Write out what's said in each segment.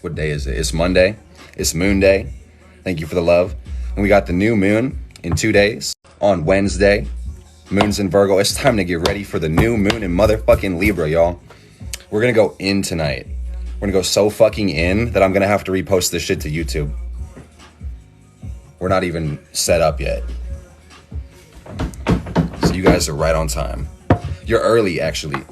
What day is it? It's Monday. It's Moon Day. Thank you for the love. And we got the new moon in 2 days on Wednesday. Moon's in Virgo. It's time to get ready for the new moon in motherfucking Libra, y'all. We're going to go in tonight. We're going to go so fucking in that I'm going to have to repost this shit to YouTube. We're not even set up yet. So you guys are right on time. You're early, actually.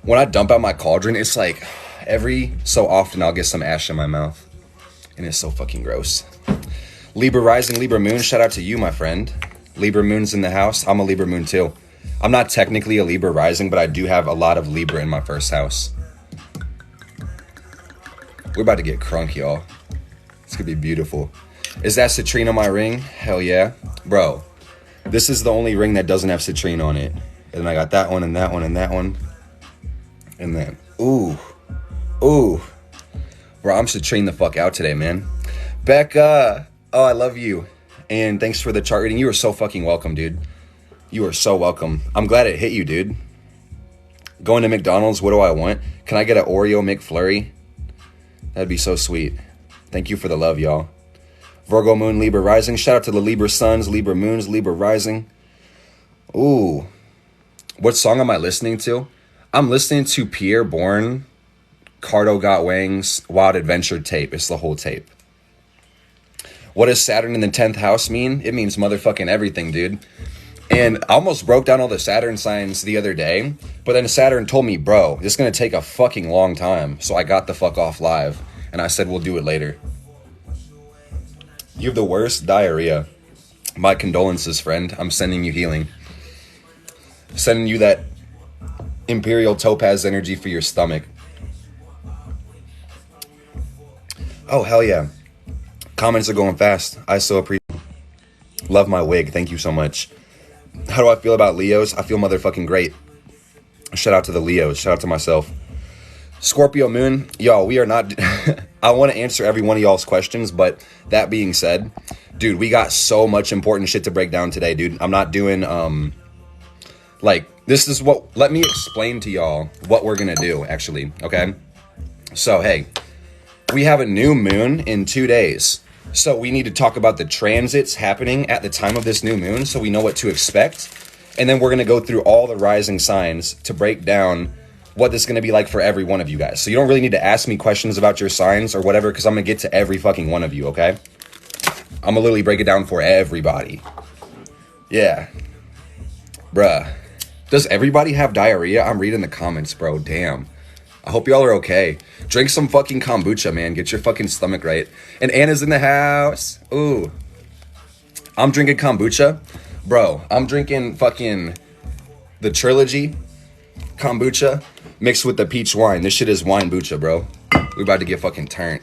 When I dump out my cauldron, it's like every so often I'll get some ash in my mouth. And it's so fucking gross. Libra rising, Libra moon. Shout out to you, my friend. Libra moon's in the house. I'm a Libra moon too. I'm not technically a Libra rising, but I do have a lot of Libra in my first house. We're about to get crunk, y'all. It's gonna be beautiful. Is that citrine on my ring? Hell yeah. Bro, this is the only ring that doesn't have citrine on it. And I got that one and that one and that one. And then, ooh. Bro, I'm citrine the fuck out today, man. Becca, oh, I love you. And thanks for the chart reading. You are so fucking welcome, dude. You are so welcome. I'm glad it hit you, dude. Going to McDonald's, what do I want? Can I get an Oreo McFlurry? That'd be so sweet. Thank you for the love, y'all. Virgo moon, Libra rising. Shout out to the Libra suns, Libra moons, Libra rising. Ooh. What song am I listening to? I'm listening to Pierre Bourne, Cardo Got Wings, Wild Adventure tape. It's the whole tape. What does Saturn in the 10th house mean? It means motherfucking everything, dude. And I almost broke down all the Saturn signs the other day, but then Saturn told me, bro, this is going to take a fucking long time. So I got the fuck off live, and I said, we'll do it later. You have the worst diarrhea. My condolences, friend. I'm sending you healing. Sending you that Imperial Topaz energy for your stomach. Oh, hell yeah. Comments are going fast. I so appreciate it. Love my wig. Thank you so much. How do I feel about Leos? I feel motherfucking great. Shout out to the Leos. Shout out to myself. Scorpio moon. Y'all, we are not... I want to answer every one of y'all's questions, but that being said, dude, we got so much important shit to break down today, dude. I'm not doing... this is what... Let me explain to y'all what we're going to do, actually. Okay? So, hey... We have a new moon in 2 days. So we need to talk about the transits happening at the time of this new moon so we know what to expect. And then we're going to go through all the rising signs to break down what this is going to be like for every one of you guys. So you don't really need to ask me questions about your signs or whatever because I'm going to get to every fucking one of you, okay? I'm going to literally break it down for everybody. Yeah. Bruh. Does everybody have diarrhea? I'm reading the comments, bro. Damn. I hope y'all are okay. Drink some fucking kombucha, man. Get your fucking stomach right. And Anna's in the house. Ooh. I'm drinking kombucha. Bro, I'm drinking fucking the Trilogy kombucha mixed with the peach wine. This shit is wine bucha, bro. We're about to get fucking turned.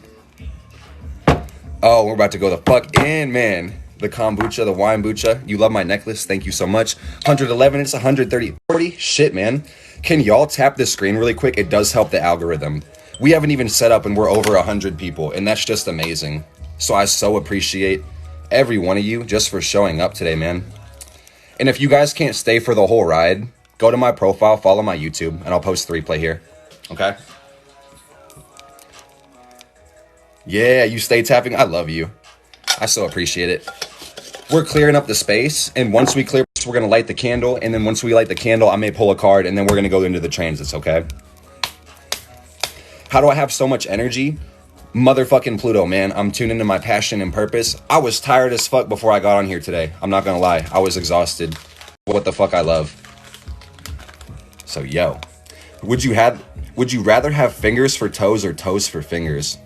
Oh, we're about to go the fuck in, man. The kombucha, the wine bucha. You love my necklace. Thank you so much. 111, it's 130. 40. Shit, man. Can y'all tap the screen really quick? It does help the algorithm. We haven't even set up and we're over 100 people, and that's just amazing. So I so appreciate every one of you just for showing up today, man. And if you guys can't stay for the whole ride, go to my profile, follow my YouTube, and I'll post the replay here. Okay? Yeah, you stay tapping. I love you. I so appreciate it. We're clearing up the space, and once we clear, we're going to light the candle, and then once we light the candle, I may pull a card, and then we're going to go into the transits, okay? How do I have so much energy? Motherfucking Pluto, man. I'm tuned into my passion and purpose. I was tired as fuck before I got on here today. I'm not going to lie. I was exhausted. What the fuck I love. So, yo. Would you rather have fingers for toes or toes for fingers?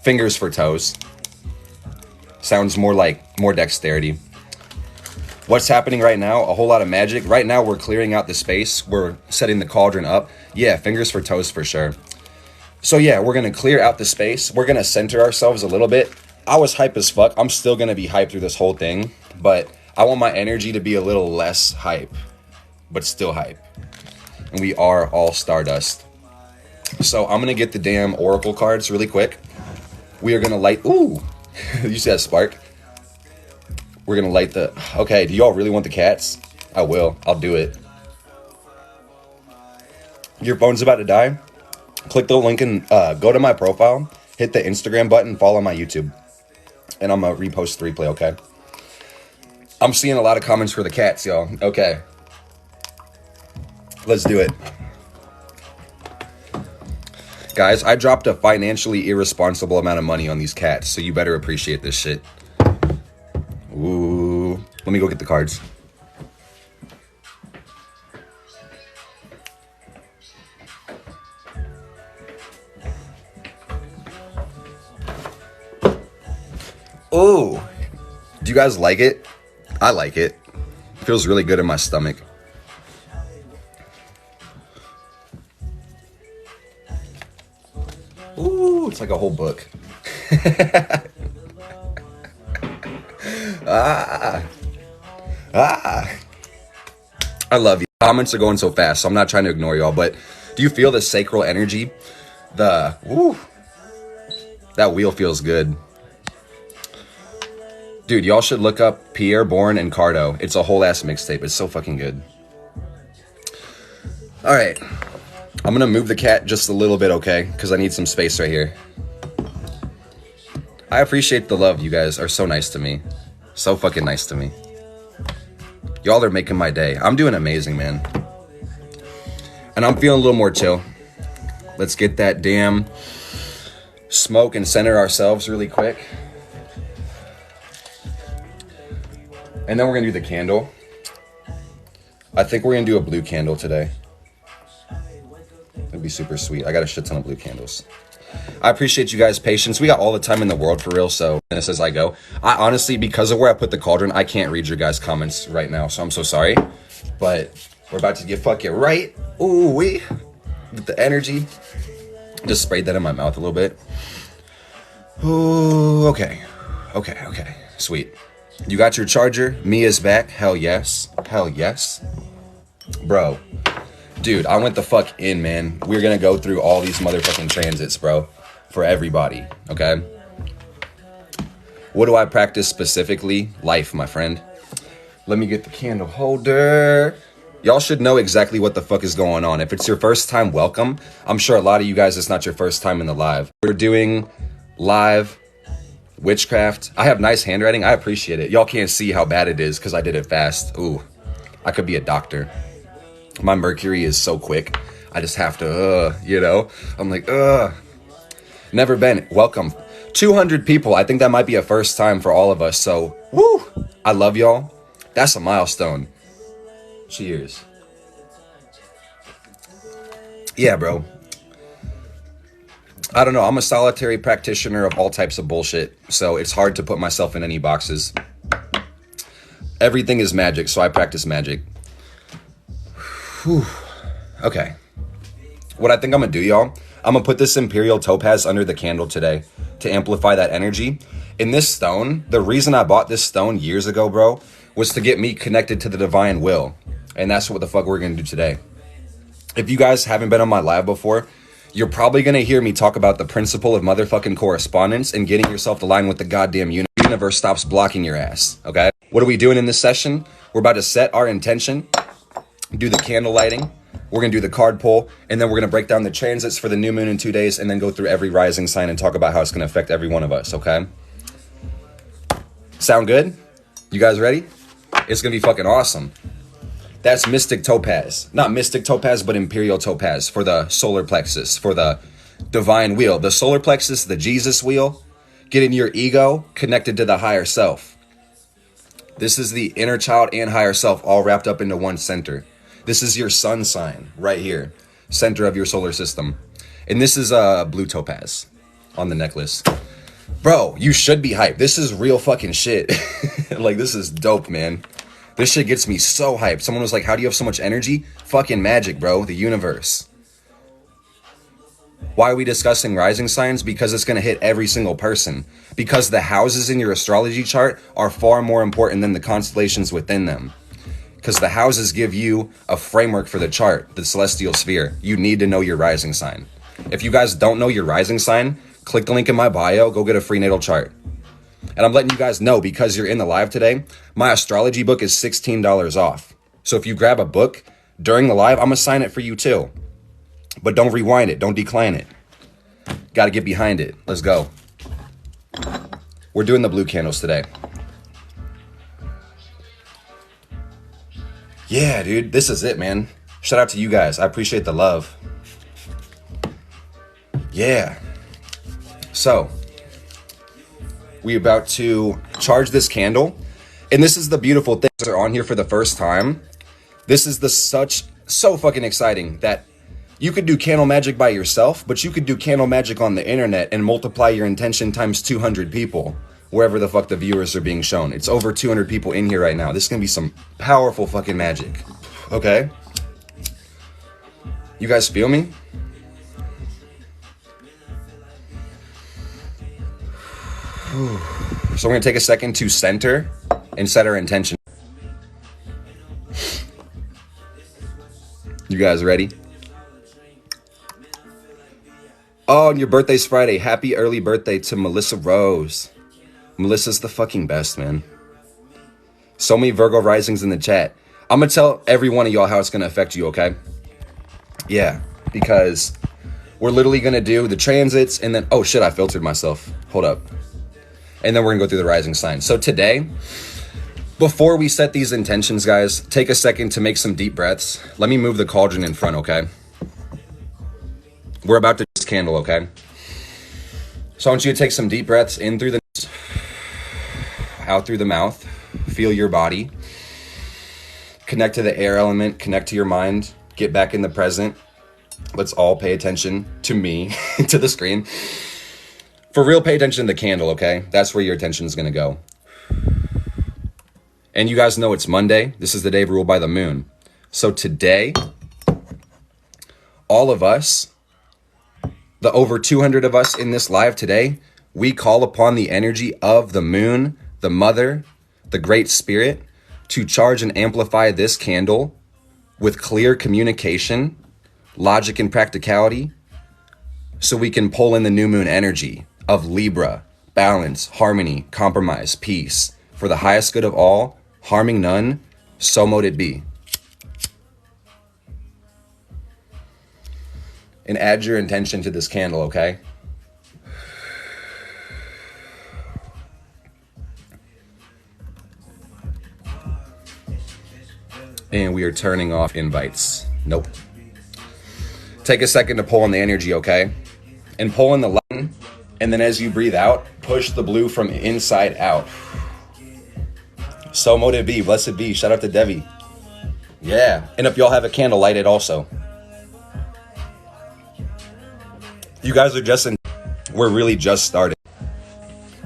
Fingers for toes. Sounds more like more dexterity. What's happening right now? A whole lot of magic. Right now, we're clearing out the space. We're setting the cauldron up. Yeah, fingers for toes for sure. So yeah, we're going to clear out the space. We're going to center ourselves a little bit. I was hype as fuck. I'm still going to be hyped through this whole thing. But I want my energy to be a little less hype. But still hype. And we are all Stardust. So I'm going to get the damn Oracle cards really quick. We are going to light... Ooh! You see that spark? We're going to light the... Okay, do y'all really want the cats? I will. I'll do it. your phone's about to die, click the link and go to my profile, hit the Instagram button, follow my YouTube. And I'm going to repost the replay, okay? I'm seeing a lot of comments for the cats, y'all. Okay. Let's do it. Guys, I dropped a financially irresponsible amount of money on these cats, so you better appreciate this shit. Ooh. Let me go get the cards. Ooh. Do you guys like it? I like it. It feels really good in my stomach. Ooh, it's like a whole book. I love you. Comments are going so fast, so I'm not trying to ignore y'all, but do you feel the sacral energy? That wheel feels good. Dude, y'all should look up Pierre Bourne and Cardo. It's a whole ass mixtape. It's so fucking good. All right. I'm gonna move the cat just a little bit, okay? Because I need some space right here. I appreciate the love. You guys are so nice to me. So fucking nice to me. Y'all are making my day. I'm doing amazing, man. And I'm feeling a little more chill. Let's get that damn smoke and center ourselves really quick. And then we're gonna do the candle. I think we're gonna do a blue candle today. It'd be super sweet. I got a shit ton of blue candles. I appreciate you guys' patience. We got all the time in the world for real, so this as I go. I honestly, because of where I put the cauldron, I can't read your guys' comments right now, so I'm so sorry. But we're about to get fucking right. Ooh wee. With the energy. Just sprayed that in my mouth a little bit. Ooh, okay. Okay. Sweet. You got your charger? Mia's back. Hell yes. Hell yes. Bro. Dude, I went the fuck in, man. We're gonna go through all these motherfucking transits, bro. For everybody, okay? What do I practice specifically? Life, my friend. Let me get the candle holder. Y'all should know exactly what the fuck is going on. If it's your first time, welcome. I'm sure a lot of you guys, it's not your first time in the live. We're doing live witchcraft. I have nice handwriting. I appreciate it. Y'all can't see how bad it is because I did it fast. Ooh, I could be a doctor. My Mercury is so quick. I just have to, I'm like, Never been. Welcome. 200 people. I think that might be a first time for all of us. So, woo! I love y'all. That's a milestone. Cheers. Yeah, bro. I don't know. I'm a solitary practitioner of all types of bullshit. So it's hard to put myself in any boxes. Everything is magic, so I practice magic. Whew. Okay. What I think I'm gonna do, y'all, I'm gonna put this Imperial Topaz under the candle today to amplify that energy. In this stone, the reason I bought this stone years ago, bro, was to get me connected to the divine will. And that's what the fuck we're gonna do today. If you guys haven't been on my live before, you're probably gonna hear me talk about the principle of motherfucking correspondence and getting yourself aligned with the goddamn universe stops blocking your ass, okay? What are we doing in this session? We're about to set our intention, do the candle lighting, we're gonna do the card pull, and then we're gonna break down the transits for the new moon in 2 days, and then go through every rising sign and talk about how it's gonna affect every one of us, okay? Sound good? You guys ready? It's gonna be fucking awesome. That's Mystic Topaz. Not Mystic Topaz, but Imperial Topaz for the solar plexus, for the divine wheel. The solar plexus, the Jesus wheel, getting your ego connected to the higher self. This is the inner child and higher self all wrapped up into one center. This is your sun sign right here, center of your solar system. And this is a blue topaz on the necklace. Bro, you should be hyped. This is real fucking shit. Like, this is dope, man. This shit gets me so hyped. Someone was like, how do you have so much energy? Fucking magic, bro. The universe. Why are we discussing rising signs? Because it's going to hit every single person. Because the houses in your astrology chart are far more important than the constellations within them. Because the houses give you a framework for the chart, the celestial sphere. You need to know your rising sign. If you guys don't know your rising sign, click the link in my bio. Go get a free natal chart. And I'm letting you guys know, because you're in the live today, my astrology book is $16 off. So if you grab a book during the live, I'm going to sign it for you too. But don't rewind it. Don't decline it. Got to get behind it. Let's go. We're doing the blue candles today. Yeah, dude. This is it, man. Shout out to you guys. I appreciate the love. Yeah. So, we about to charge this candle. And this is the beautiful thing. That are on here for the first time. This is so fucking exciting that you could do candle magic by yourself, but you could do candle magic on the internet and multiply your intention times 200 people, wherever the fuck the viewers are being shown. It's over 200 people in here right now. This is gonna be some powerful fucking magic. Okay? You guys feel me? So we're gonna take a second to center and set our intention. You guys ready? Oh, and your birthday's Friday. Happy early birthday to Melissa Rose. Melissa's the fucking best, man. So many Virgo risings in the chat. I'm gonna tell every one of y'all how it's gonna affect you, okay? Yeah, because we're literally gonna do the transits and then, oh shit, I filtered myself. Hold up. And then we're gonna go through the rising signs. So today, before we set these intentions, guys, take a second to make some deep breaths. Let me move the cauldron in front, okay? We're about to this candle, okay? So I want you to take some deep breaths in through the nose, out through the mouth. Feel your body. Connect to the air element, connect to your mind, get back in the present. Let's all pay attention to me, to the screen. For real, pay attention to the candle, okay? That's where your attention is gonna go. And you guys know it's Monday. This is the day ruled by the moon. So today, all of us, the over 200 of us in this live today, we call upon the energy of the moon, the mother, the great spirit, to charge and amplify this candle with clear communication, logic, and practicality, so we can pull in the new moon energy of Libra, balance, harmony, compromise, peace, for the highest good of all, harming none, so mote it be. And add your intention to this candle, okay? And we are turning off invites. Nope. Take a second to pull in the energy, okay? And pull in the light. And then as you breathe out, push the blue from inside out. So mote it be, blessed be. Shout out to Devi. Yeah. And if y'all have a candle, light it also. You guys are just in. We're really just starting.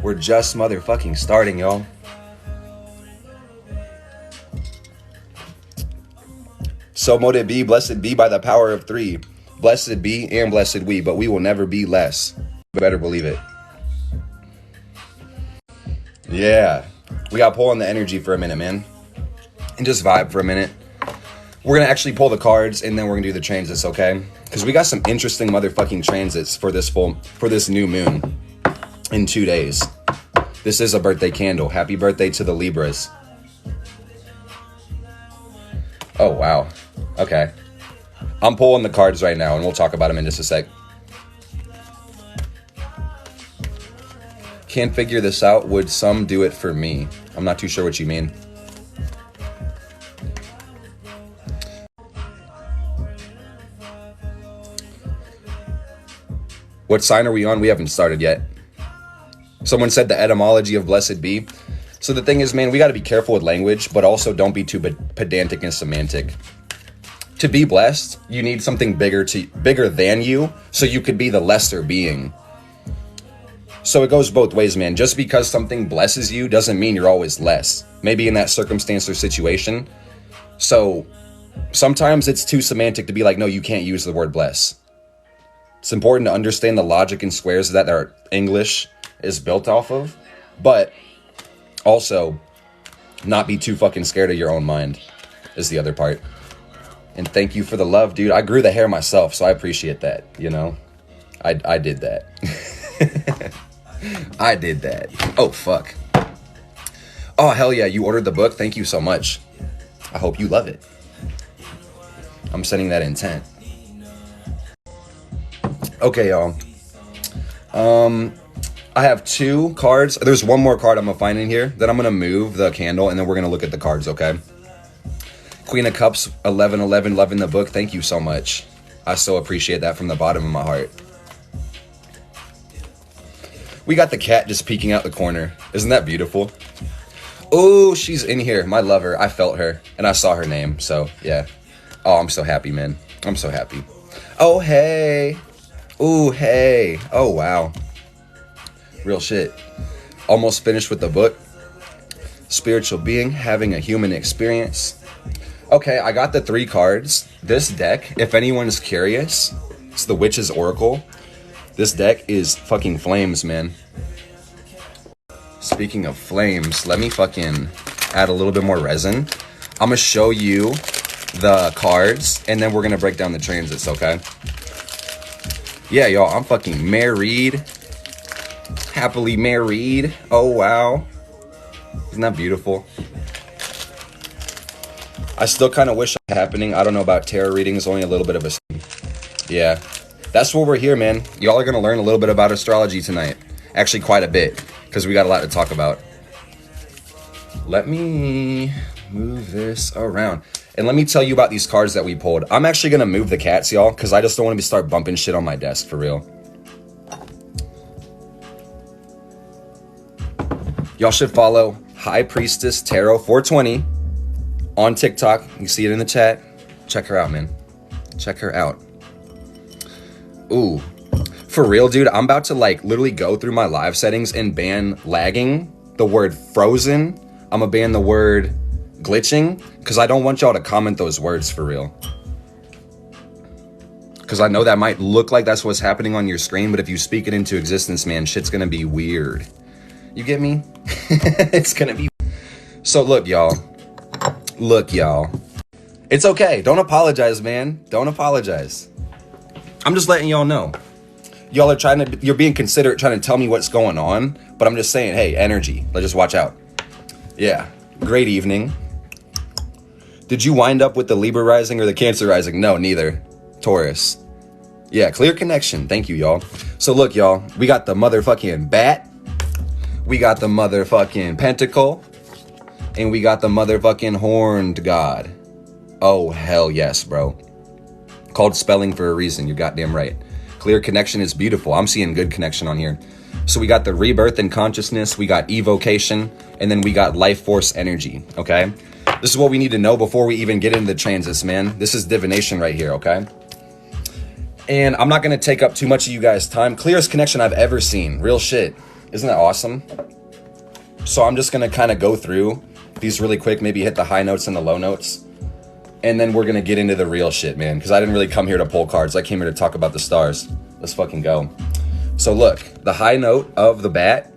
We're just motherfucking starting, y'all. So mote it be, blessed be by the power of three. Blessed be and blessed we, but we will never be less. Better believe it. Yeah. We got to pull on the energy for a minute, man. And just vibe for a minute. We're going to actually pull the cards and then we're going to do the transits, okay? Because we got some interesting motherfucking transits for this new moon in 2 days. This is a birthday candle. Happy birthday to the Libras. Oh, wow. Okay. I'm pulling the cards right now and we'll talk about them in just a sec. Can't figure this out. Would some do it for me? I'm not too sure what you mean. What sign are we on? We haven't started yet. Someone said the etymology of blessed be. So the thing is, man, we got to be careful with language, but also don't be too pedantic and semantic. To be blessed, you need something bigger than you, so you could be the lesser being. So it goes both ways, man. Just because something blesses you doesn't mean you're always less. Maybe in that circumstance or situation. So sometimes it's too semantic to be like, no, you can't use the word bless. It's important to understand the logic and squares that our English is built off of, but also not be too fucking scared of your own mind is the other part. And thank you for the love, dude. I grew the hair myself, so I appreciate that, you know? I did that. I did that. Oh, fuck. Oh, hell yeah, you ordered the book? Thank you so much. I hope you love it. I'm setting that intent. Okay, y'all. I have 2 cards. There's one more card I'm gonna find in here. Then I'm gonna move the candle, and then we're gonna look at the cards, okay? Queen of Cups, 1111, loving the book. Thank you so much. I so appreciate that from the bottom of my heart. We got the cat just peeking out the corner. Isn't that beautiful? Oh, she's in here. My lover. I felt her, and I saw her name, so yeah. Oh, I'm so happy, man. I'm so happy. Oh, hey. Ooh, hey. Oh, wow. Real shit. Almost finished with the book. Spiritual being having a human experience. Okay, I got the 3 cards. This deck, if anyone's curious, it's the Witch's Oracle. This deck is fucking flames, man. Speaking of flames, let me fucking add a little bit more resin. I'm gonna show you the cards, and then we're gonna break down the transits, okay? Yeah, y'all, I'm fucking married. Happily married. Oh, wow. Isn't that beautiful? I still kind of wish it was happening. I don't know about tarot readings, only a little bit of a... Yeah. That's what we're here, man. Y'all are going to learn a little bit about astrology tonight. Actually, quite a bit, because we got a lot to talk about. Let me move this around. And let me tell you about these cards that we pulled. I'm actually going to move the cats, y'all, because I just don't want to start bumping shit on my desk, for real. Y'all should follow High Priestess Tarot 420 on TikTok. You see it in the chat. Check her out, man. Check her out. Ooh. For real, dude, I'm about to like literally go through my live settings and ban lagging, the word frozen. I'm gonna ban the word glitching, because I don't want y'all to comment those words, for real. Because I know that might look like that's what's happening on your screen, but if you speak it into existence, man, shit's gonna be weird. You get me? It's gonna be... So look, y'all. Look, y'all. It's okay. Don't apologize, man. Don't apologize. I'm just letting y'all know. Y'all are you're being considerate, trying to tell me what's going on, but I'm just saying, hey, energy. Let's just watch out. Yeah. Great evening. Did you wind up with the Libra rising or the Cancer rising? No, neither. Taurus. Yeah, clear connection. Thank you, y'all. So look, y'all. We got the motherfucking bat. We got the motherfucking pentacle. And we got the motherfucking horned god. Oh, hell yes, bro. Called spelling for a reason. You're goddamn right. Clear connection is beautiful. I'm seeing good connection on here. So we got the rebirth and consciousness. We got evocation. And then we got life force energy. Okay? This is what we need to know before we even get into the transits, man. This is divination right here, okay? And I'm not going to take up too much of you guys' time. Clearest connection I've ever seen. Real shit. Isn't that awesome? So I'm just going to kind of go through these really quick, maybe hit the high notes and the low notes. And then we're going to get into the real shit, man. Because I didn't really come here to pull cards. I came here to talk about the stars. Let's fucking go. So look, the high note of the bat.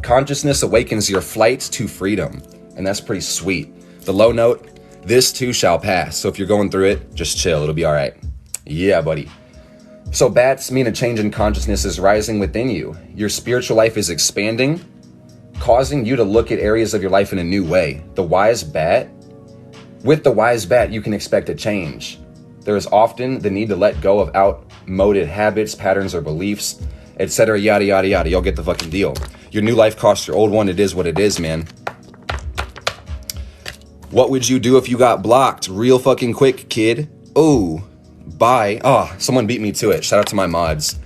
Consciousness awakens your flight to freedom. And that's pretty sweet. The low note, this too shall pass. So if you're going through it, just chill. It'll be all right. Yeah, buddy. So bats mean a change in consciousness is rising within you. Your spiritual life is expanding, causing you to look at areas of your life in a new way. The wise bat, with the wise bat, you can expect a change. There is often the need to let go of outmoded habits, patterns, or beliefs, etc. Yada, yada, yada. You'll get the fucking deal. Your new life costs your old one. It is what it is, man. What would you do if you got blocked? Real fucking quick, kid. Oh, bye. Oh, someone beat me to it. Shout out to my mods.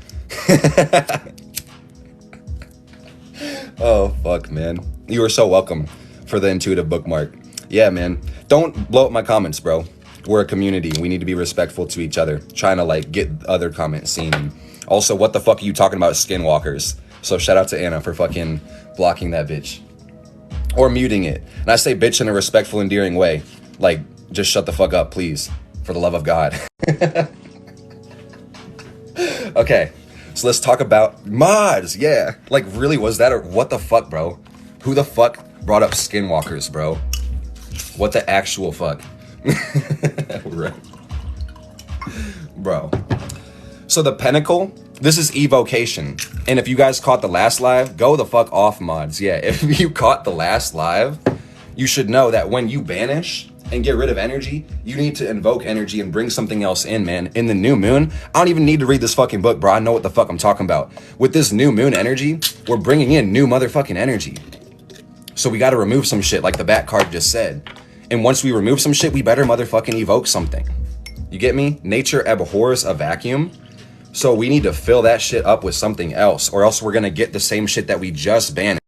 Oh, fuck, man. You are so welcome for the intuitive bookmark. Yeah, man. Don't blow up my comments, bro. We're a community. We need to be respectful to each other. Trying to, like, get other comments seen. And also, what the fuck are you talking about, skinwalkers? So shout out to Anna for fucking blocking that bitch. Or muting it. And I say bitch in a respectful, endearing way. Like, just shut the fuck up, please. For the love of God. Okay. So let's talk about mods. Yeah. Like, really, was that or what the fuck, bro? Who the fuck brought up skinwalkers, bro? What the actual fuck? Right. Bro. So the Pentacle, this is evocation. And if you guys caught the last live, go the fuck off, mods. Yeah, if you caught the last live, you should know that when you banish, and get rid of energy, you need to invoke energy and bring something else in, man. In the new moon, I don't even need to read this fucking book, bro. I know what the fuck I'm talking about. With this new moon energy, we're bringing in new motherfucking energy. So we got to remove some shit like the back card just said. And once we remove some shit, we better motherfucking evoke something. You get me? Nature abhors a vacuum. So we need to fill that shit up with something else, or else we're going to get the same shit that we just banished.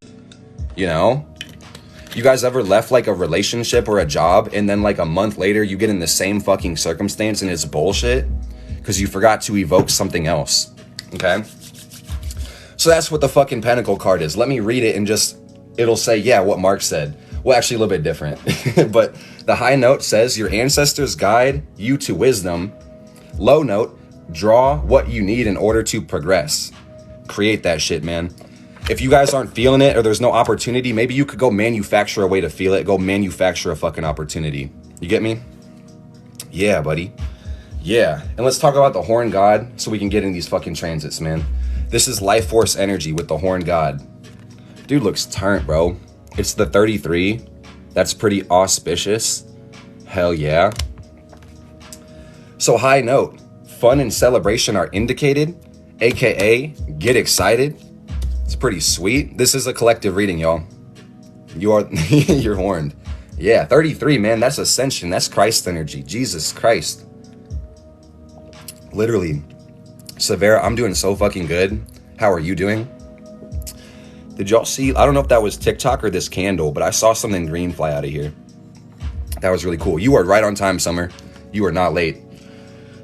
You know? You guys ever left like a relationship or a job and then like a month later you get in the same fucking circumstance and it's bullshit? Because you forgot to evoke something else. Okay? So that's what the fucking Pentacle card is. Let me read it and just, it'll say, yeah, what Mark said. Well, actually a little bit different. But the high note says, your ancestors guide you to wisdom. Low note, draw what you need in order to progress. Create that shit, man. If you guys aren't feeling it or there's no opportunity, maybe you could go manufacture a way to feel it. Go manufacture a fucking opportunity. You get me? Yeah, buddy. Yeah. And let's talk about the Horn God so we can get in these fucking transits, man. This is life force energy with the Horn God. Dude looks turned, bro. It's the 33. That's pretty auspicious. Hell yeah. So high note, fun and celebration are indicated, aka get excited. It's pretty sweet. This is a collective reading, y'all. You're horned. Yeah, 33, man. That's ascension. That's Christ energy. Jesus Christ. Literally. Severa, I'm doing so fucking good. How are you doing? Did y'all see? I don't know if that was TikTok or this candle, but I saw something green fly out of here. That was really cool. You are right on time, Summer. You are not late.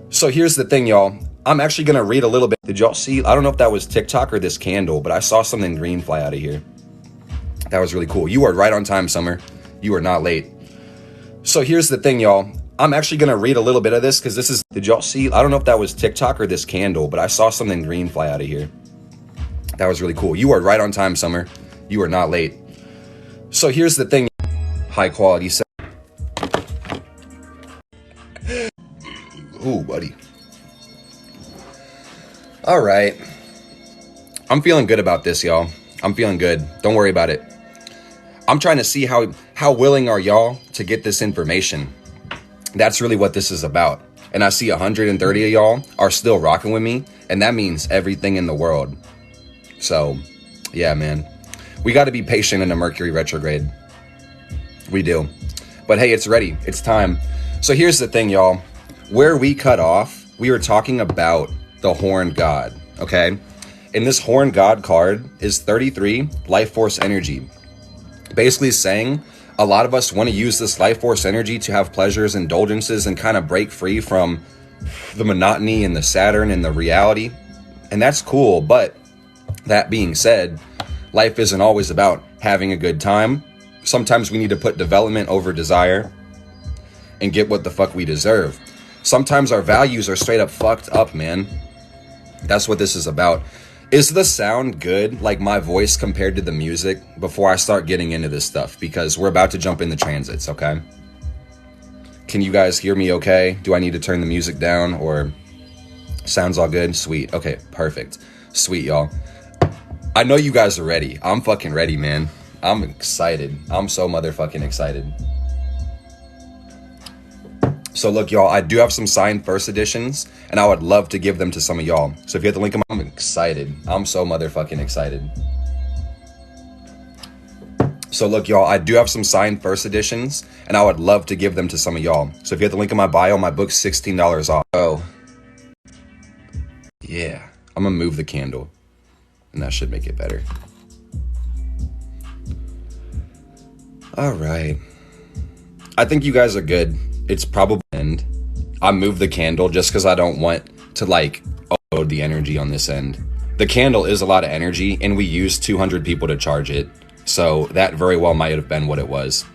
So here's the thing, y'all. I'm actually going to read a little bit. Did y'all see? I don't know if that was TikTok or this candle, but I saw something green fly out of here. That was really cool. You are right on time, Summer. You are not late. So here's the thing, y'all. I'm actually going to read a little bit of this because this is... Did y'all see? I don't know if that was TikTok or this candle, but I saw something green fly out of here. That was really cool. You are right on time, Summer. You are not late. So here's the thing. High quality set. Ooh, buddy. All right. I'm feeling good about this, y'all. I'm feeling good. Don't worry about it. I'm trying to see how willing are y'all to get this information. That's really what this is about. And I see 130 of y'all are still rocking with me, and that means everything in the world. So, yeah, man. We got to be patient in a Mercury retrograde. We do. But hey, it's ready. It's time. So here's the thing, y'all. Where we cut off, we were talking about the Horned God, okay? And this Horned God card is 33 life force energy. Basically saying a lot of us want to use this life force energy to have pleasures, indulgences, and kind of break free from the monotony and the Saturn and the reality. And that's cool, but that being said, life isn't always about having a good time. Sometimes we need to put development over desire and get what the fuck we deserve. Sometimes our values are straight up fucked up, man. That's what this is about. Is the sound good, like my voice compared to the music, before I start getting into this stuff? Because we're about to jump in the transits, okay? Can you guys hear me okay? Do I need to turn the music down or sounds all good? Sweet. Okay, perfect. Sweet, y'all. I know you guys are ready. I'm fucking ready, man. I'm excited. I'm so motherfucking excited. So look, y'all, I do have some signed first editions, and I would love to give them to some of y'all. So if you have the link, I'm excited. I'm so motherfucking excited. So look, y'all, I do have some signed first editions, and I would love to give them to some of y'all. So if you have the link in my bio, my book's $16 off. Oh, yeah. I'm gonna move the candle, and that should make it better. All right. I think you guys are good. It's probably end. I moved the candle just because I don't want to like overload the energy on this end. The candle is a lot of energy, and we used 200 people to charge it. So that very well might have been what it was.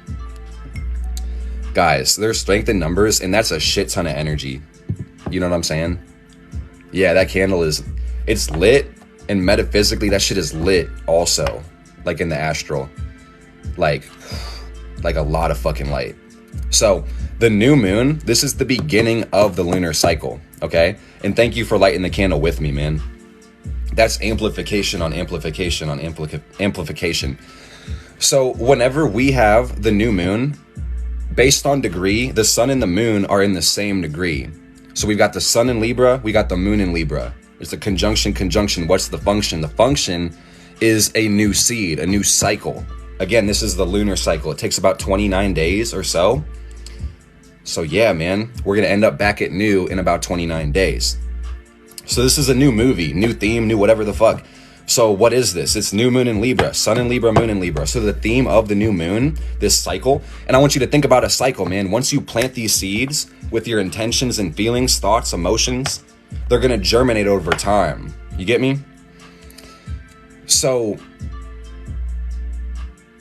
Guys, there's strength in numbers, and that's a shit ton of energy. You know what I'm saying? Yeah, that candle it's lit, and metaphysically that shit is lit also. Like in the astral. Like a lot of fucking light. So the new moon, this is the beginning of the lunar cycle, okay? And thank you for lighting the candle with me, man. That's amplification on amplification on amplification. So whenever we have the new moon, based on degree, the sun and the moon are in the same degree. So we've got the sun in Libra, we got the moon in Libra. It's a conjunction. What's the function? The function is a new seed, a new cycle. Again, this is the lunar cycle. It takes about 29 days or so. So yeah, man, we're going to end up back at new in about 29 days. So this is a new movie, new theme, new whatever the fuck. So what is this? It's new moon in Libra, sun in Libra, moon in Libra. So the theme of the new moon, this cycle, and I want you to think about a cycle, man. Once you plant these seeds with your intentions and feelings, thoughts, emotions, they're going to germinate over time. You get me? So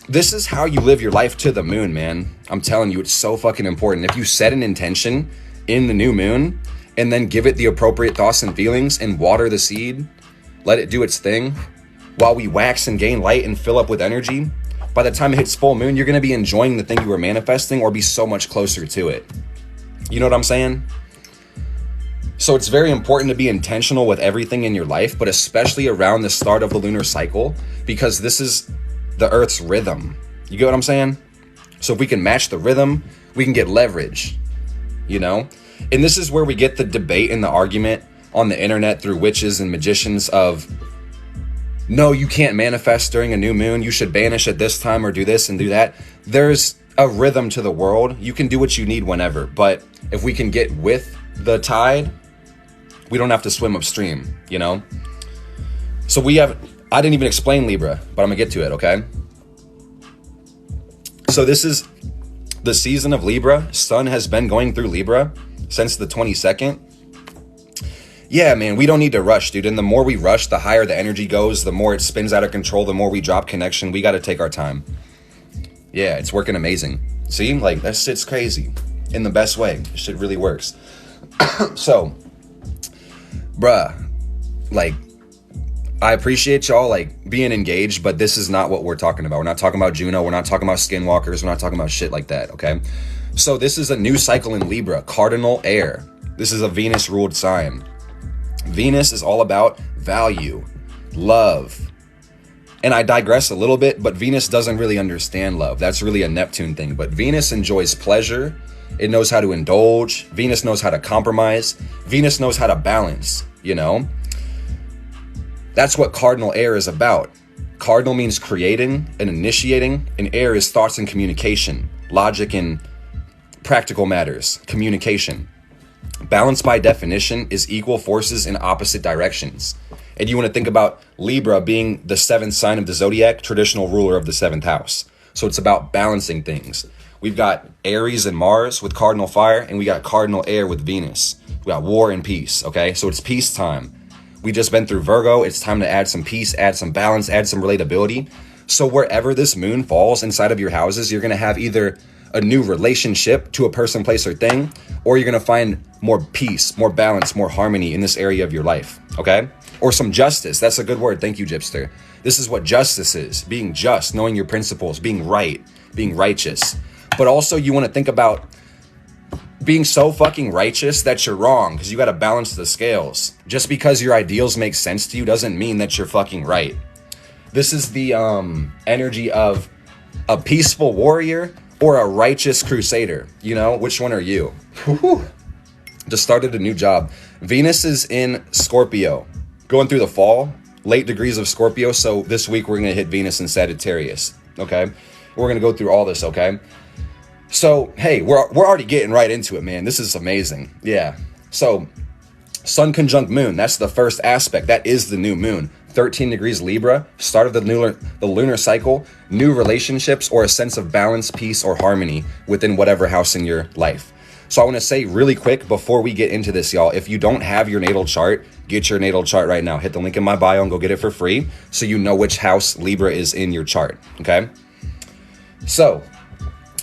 this is how you live your life to the moon, man. I'm telling you, it's so fucking important. If you set an intention in the new moon and then give it the appropriate thoughts and feelings and water the seed, let it do its thing while we wax and gain light and fill up with energy, by the time it hits full moon, you're going to be enjoying the thing you were manifesting or be so much closer to it. You know what I'm saying? So it's very important to be intentional with everything in your life, but especially around the start of the lunar cycle, because this is the Earth's rhythm. You get what I'm saying? So if we can match the rhythm, we can get leverage, you know? And this is where we get the debate and the argument on the internet through witches and magicians of, no, you can't manifest during a new moon. You should banish at this time or do this and do that. There's a rhythm to the world. You can do what you need whenever. But if we can get with the tide, we don't have to swim upstream, you know? So I didn't even explain Libra, but I'm gonna get to it, okay? So this is the season of Libra. Sun has been going through Libra since the 22nd. Yeah, man, we don't need to rush, dude. And the more we rush, the higher the energy goes, the more it spins out of control, the more we drop connection. We got to take our time. Yeah, it's working amazing. See, like, that shit's crazy in the best way. This shit really works. So, bruh, like, I appreciate y'all, like, being engaged, but this is not what we're talking about. We're not talking about Juno. We're not talking about skinwalkers. We're not talking about shit like that, okay? So this is a new cycle in Libra, cardinal air. This is a Venus-ruled sign. Venus is all about value, love. And I digress a little bit, but Venus doesn't really understand love. That's really a Neptune thing. But Venus enjoys pleasure. It knows how to indulge. Venus knows how to compromise. Venus knows how to balance, you know? That's what cardinal air is about. Cardinal means creating and initiating, and air is thoughts and communication, logic and practical matters, communication. Balance by definition is equal forces in opposite directions. And you want to think about Libra being the seventh sign of the zodiac, traditional ruler of the seventh house. So it's about balancing things. We've got Aries and Mars with cardinal fire, and we got cardinal air with Venus. We got war and peace, okay? So it's peace time. We just been through Virgo. It's time to add some peace, add some balance, add some relatability. So wherever this moon falls inside of your houses, you're going to have either a new relationship to a person, place, or thing, or you're going to find more peace, more balance, more harmony in this area of your life, okay? Or some justice. That's a good word. Thank you, Gypster. This is what justice is. Being just, knowing your principles, being right, being righteous. But also you want to think about being so fucking righteous that you're wrong, because you got to balance the scales. Just because your ideals make sense to you doesn't mean that you're fucking right. This is the energy of a peaceful warrior or a righteous crusader. You know, which one are you? Just started a new job. Venus is in Scorpio, going through the fall, late degrees of Scorpio. So this week we're going to hit Venus in Sagittarius, okay? We're going to go through all this, okay? So, hey, we're already getting right into it, man. This is amazing. Yeah. So, Sun conjunct Moon, that's the first aspect. That is the new moon. 13 degrees Libra, start of the lunar cycle, new relationships, or a sense of balance, peace, or harmony within whatever house in your life. So I want to say really quick before we get into this, y'all, if you don't have your natal chart, get your natal chart right now. Hit the link in my bio and go get it for free so you know which house Libra is in your chart, okay? So,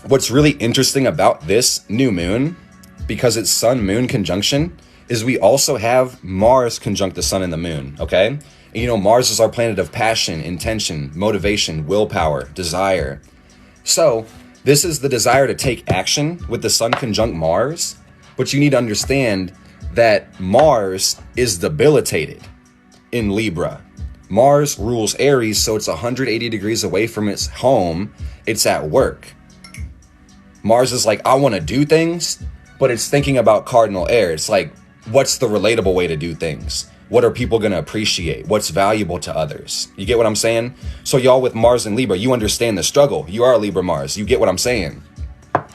what's really interesting about this new moon, because it's Sun-Moon conjunction, is we also have Mars conjunct the Sun and the Moon, okay? And you know, Mars is our planet of passion, intention, motivation, willpower, desire. So, this is the desire to take action with the Sun conjunct Mars, but you need to understand that Mars is debilitated in Libra. Mars rules Aries, so it's 180 degrees away from its home. It's at work. Mars is like, I want to do things, but it's thinking about cardinal air. It's like, what's the relatable way to do things? What are people going to appreciate? What's valuable to others? You get what I'm saying? So y'all with Mars and Libra, you understand the struggle. You are a Libra Mars. You get what I'm saying?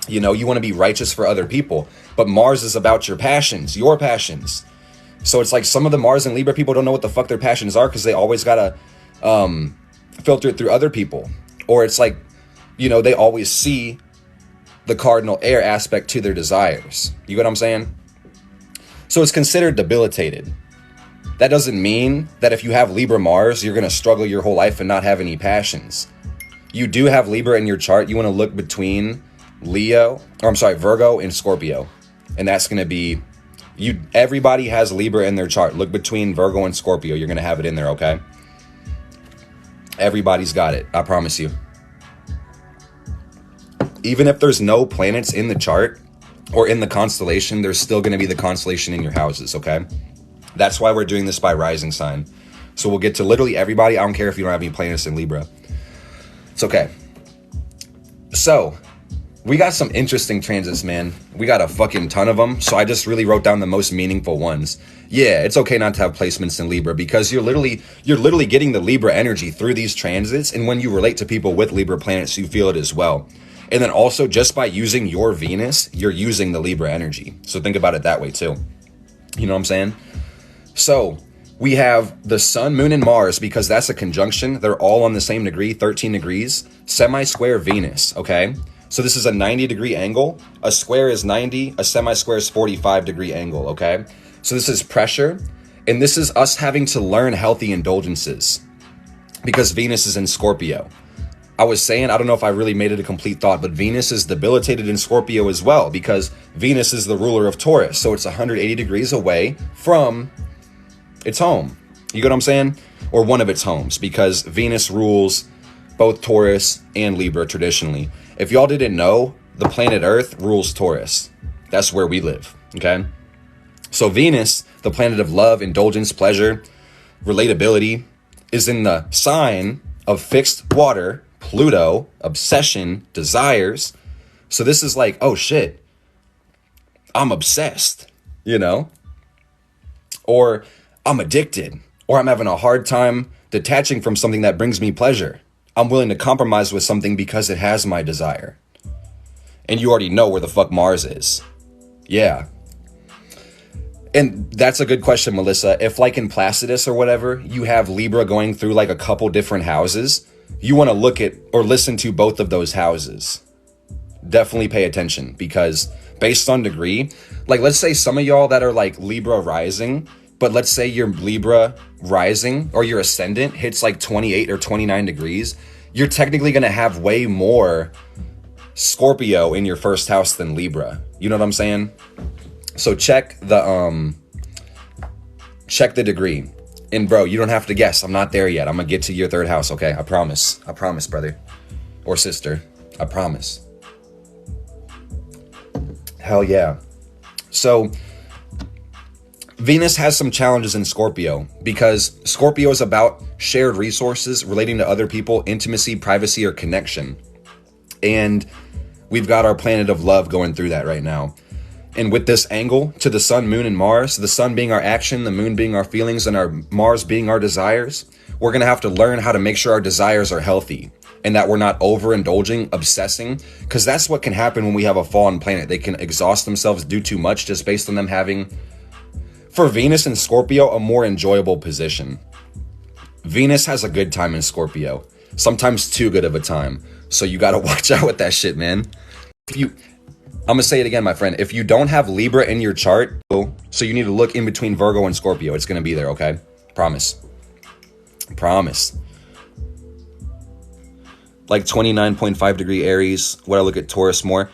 You know, you want to be righteous for other people, but Mars is about your passions, your passions. So it's like some of the Mars and Libra people don't know what the fuck their passions are because they always got to filter it through other people. Or it's like, you know, they always see the cardinal air aspect to their desires. You get what I'm saying? So it's considered debilitated. That doesn't mean that if you have Libra Mars, you're going to struggle your whole life and not have any passions. You do have Libra in your chart. You want to look between Virgo and Scorpio. And that's going to be, everybody has Libra in their chart. Look between Virgo and Scorpio. You're going to have it in there, okay? Everybody's got it. I promise you. Even if there's no planets in the chart or in the constellation, there's still going to be the constellation in your houses, okay? That's why we're doing this by rising sign. So we'll get to literally everybody. I don't care if you don't have any planets in Libra. It's okay. So we got some interesting transits, man. We got a fucking ton of them. So I just really wrote down the most meaningful ones. Yeah, it's okay not to have placements in Libra because you're literally getting the Libra energy through these transits. And when you relate to people with Libra planets, you feel it as well. And then also just by using your Venus, you're using the Libra energy. So think about it that way too. You know what I'm saying? So we have the Sun, Moon, and Mars because that's a conjunction. They're all on the same degree, 13 degrees, semi-square Venus, okay? So this is a 90-degree angle. A square is 90, a semi-square is 45-degree angle, okay? So this is pressure, and this is us having to learn healthy indulgences because Venus is in Scorpio. I was saying, I don't know if I really made it a complete thought, but Venus is debilitated in Scorpio as well because Venus is the ruler of Taurus. So it's 180 degrees away from its home. You get what I'm saying? Or one of its homes because Venus rules both Taurus and Libra traditionally. If y'all didn't know, the planet Earth rules Taurus. That's where we live, okay? So Venus, the planet of love, indulgence, pleasure, relatability, is in the sign of fixed water, Pluto, obsession, desires. So this is like, oh shit, I'm obsessed, you know? Or I'm addicted, or I'm having a hard time detaching from something that brings me pleasure. I'm willing to compromise with something because it has my desire. And you already know where the fuck Mars is. Yeah. And that's a good question, Melissa. If like in Placidus or whatever, you have Libra going through like a couple different houses, you want to look at or listen to both of those houses. Definitely pay attention because based on degree, like let's say some of y'all that are like Libra rising, but let's say your Libra rising or your ascendant hits like 28 or 29 degrees, you're technically going to have way more Scorpio in your first house than Libra. You know what I'm saying? So check the degree. And bro, you don't have to guess. I'm not there yet. I'm going to get to your third house, okay? I promise. I promise, brother or sister. I promise. Hell yeah. So Venus has some challenges in Scorpio because Scorpio is about shared resources relating to other people, intimacy, privacy, or connection. And we've got our planet of love going through that right now. And with this angle to the Sun, Moon, and Mars, the Sun being our action, the Moon being our feelings, and our Mars being our desires, we're going to have to learn how to make sure our desires are healthy and that we're not overindulging, obsessing, because that's what can happen when we have a fallen planet. They can exhaust themselves, do too much just based on them having, for Venus and Scorpio, a more enjoyable position. Venus has a good time in Scorpio, sometimes too good of a time. So you got to watch out with that shit, man. I'm going to say it again, my friend. If you don't have Libra in your chart, so you need to look in between Virgo and Scorpio. It's going to be there, okay? Promise. Promise. Like 29.5 degree Aries. Would I look at Taurus more?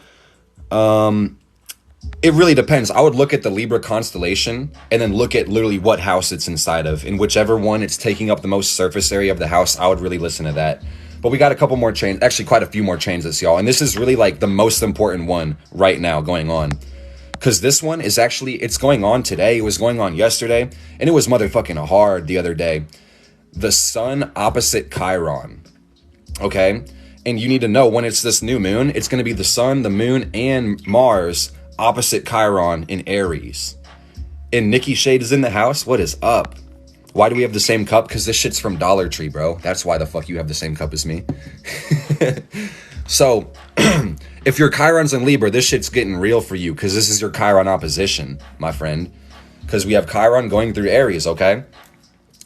It really depends. I would look at the Libra constellation and then look at literally what house it's inside of. In whichever one it's taking up the most surface area of the house, I would really listen to that. But we got a couple more chains, actually quite a few more transits, y'all. And this is really like the most important one right now going on. Because this one is actually, it's going on today. It was going on yesterday. And it was motherfucking hard the other day. The Sun opposite Chiron. Okay? And you need to know when it's this new moon, it's going to be the sun, the moon, and Mars opposite Chiron in Aries. And Nikki Shade is in the house. What is up? Why do we have the same cup? Because this shit's from Dollar Tree, bro. That's why the fuck you have the same cup as me. So, if your Chiron's in Libra, this shit's getting real for you because this is your Chiron opposition, my friend. Because we have Chiron going through Aries, okay?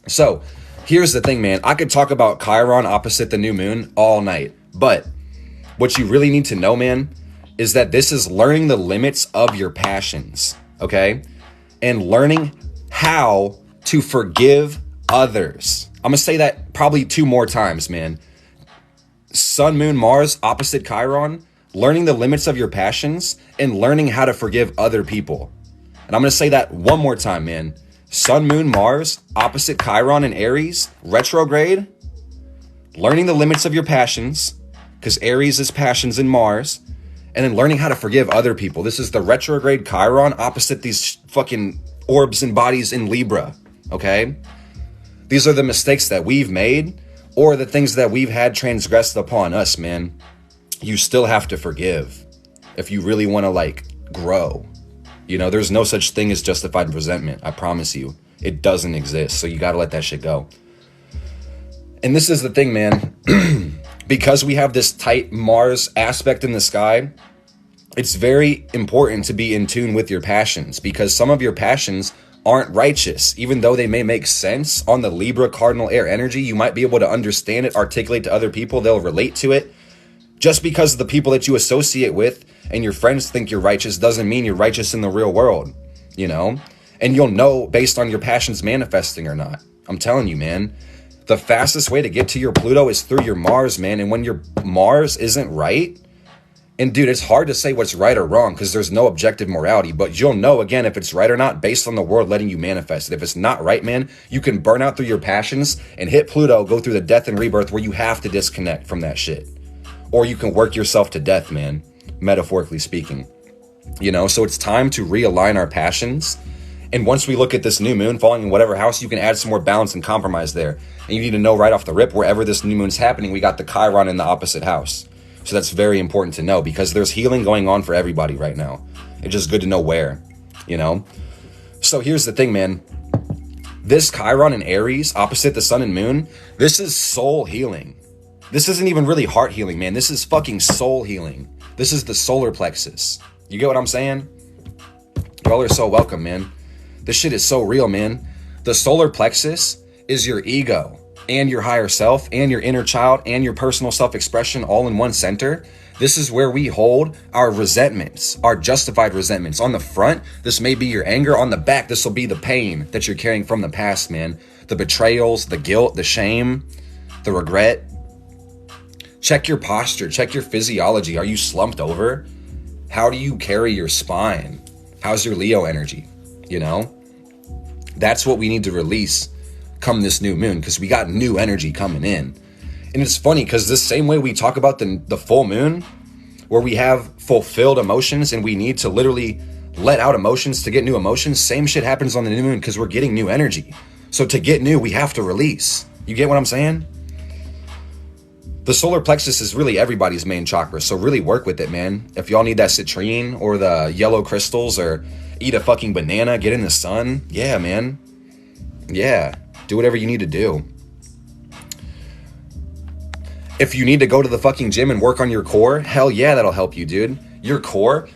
So, here's the thing, man. I could talk about Chiron opposite the new moon all night. But what you really need to know, man, is that this is learning the limits of your passions, okay? And learning how to forgive others. I'm gonna say that probably 2 more times, man. Sun, moon, Mars, opposite Chiron, learning the limits of your passions and learning how to forgive other people. And I'm gonna say that 1 more time, man. Sun, moon, Mars, opposite Chiron and Aries, retrograde, learning the limits of your passions, because Aries is passions in Mars, and then learning how to forgive other people. This is the retrograde Chiron opposite these fucking orbs and bodies in Libra. Okay? These are the mistakes that we've made or the things that we've had transgressed upon us, man. You still have to forgive if you really want to, like, grow. You know, there's no such thing as justified resentment. I promise you. It doesn't exist. So you got to let that shit go. And this is the thing, man. Because we have this tight Mars aspect in the sky, it's very important to be in tune with your passions because some of your passions aren't righteous. Even though they may make sense on the Libra cardinal air energy, you might be able to understand it, articulate to other people, they'll relate to it. Just because the people that you associate with and your friends think you're righteous doesn't mean you're righteous in the real world, you know? And you'll know based on your passions manifesting or not. I'm telling you, man, the fastest way to get to your Pluto is through your Mars, man. And when your Mars isn't right, and dude, it's hard to say what's right or wrong because there's no objective morality, but you'll know, again, if it's right or not based on the world letting you manifest it. If it's not right, man, you can burn out through your passions and hit Pluto, go through the death and rebirth where you have to disconnect from that shit. Or you can work yourself to death, man, metaphorically speaking. You know, so it's time to realign our passions. And once we look at this new moon falling in whatever house, you can add some more balance and compromise there. And you need to know right off the rip, wherever this new moon's happening, we got the Chiron in the opposite house. So that's very important to know because there's healing going on for everybody right now. It's just good to know where, you know? So here's the thing, man. This Chiron in Aries, opposite the sun and moon, this is soul healing. This isn't even really heart healing, man. This is fucking soul healing. This is the solar plexus. You get what I'm saying? Y'all are so welcome, man. This shit is so real, man. The solar plexus is your ego and your higher self and your inner child and your personal self-expression all in one center. This is where we hold our resentments, our justified resentments. On the front, this may be your anger. On the back, this will be the pain that you're carrying from the past, man. The betrayals, the guilt, the shame, the regret. Check your posture, check your physiology. Are you slumped over? How do you carry your spine? How's your Leo energy? You know? That's what we need to release come this new moon because we got new energy coming in. And it's funny because this same way we talk about the full moon where we have fulfilled emotions and we need to literally let out emotions to get new emotions, same shit happens on the new moon because we're getting new energy. So to get new, we have to release. You get what I'm saying? The solar plexus is really everybody's main chakra, so really work with it, man. If y'all need that citrine or the yellow crystals or eat a fucking banana, get in the sun, yeah, man. Yeah. Do whatever you need to do. If you need to go to the fucking gym and work on your core, hell yeah, that'll help you, dude. Your core,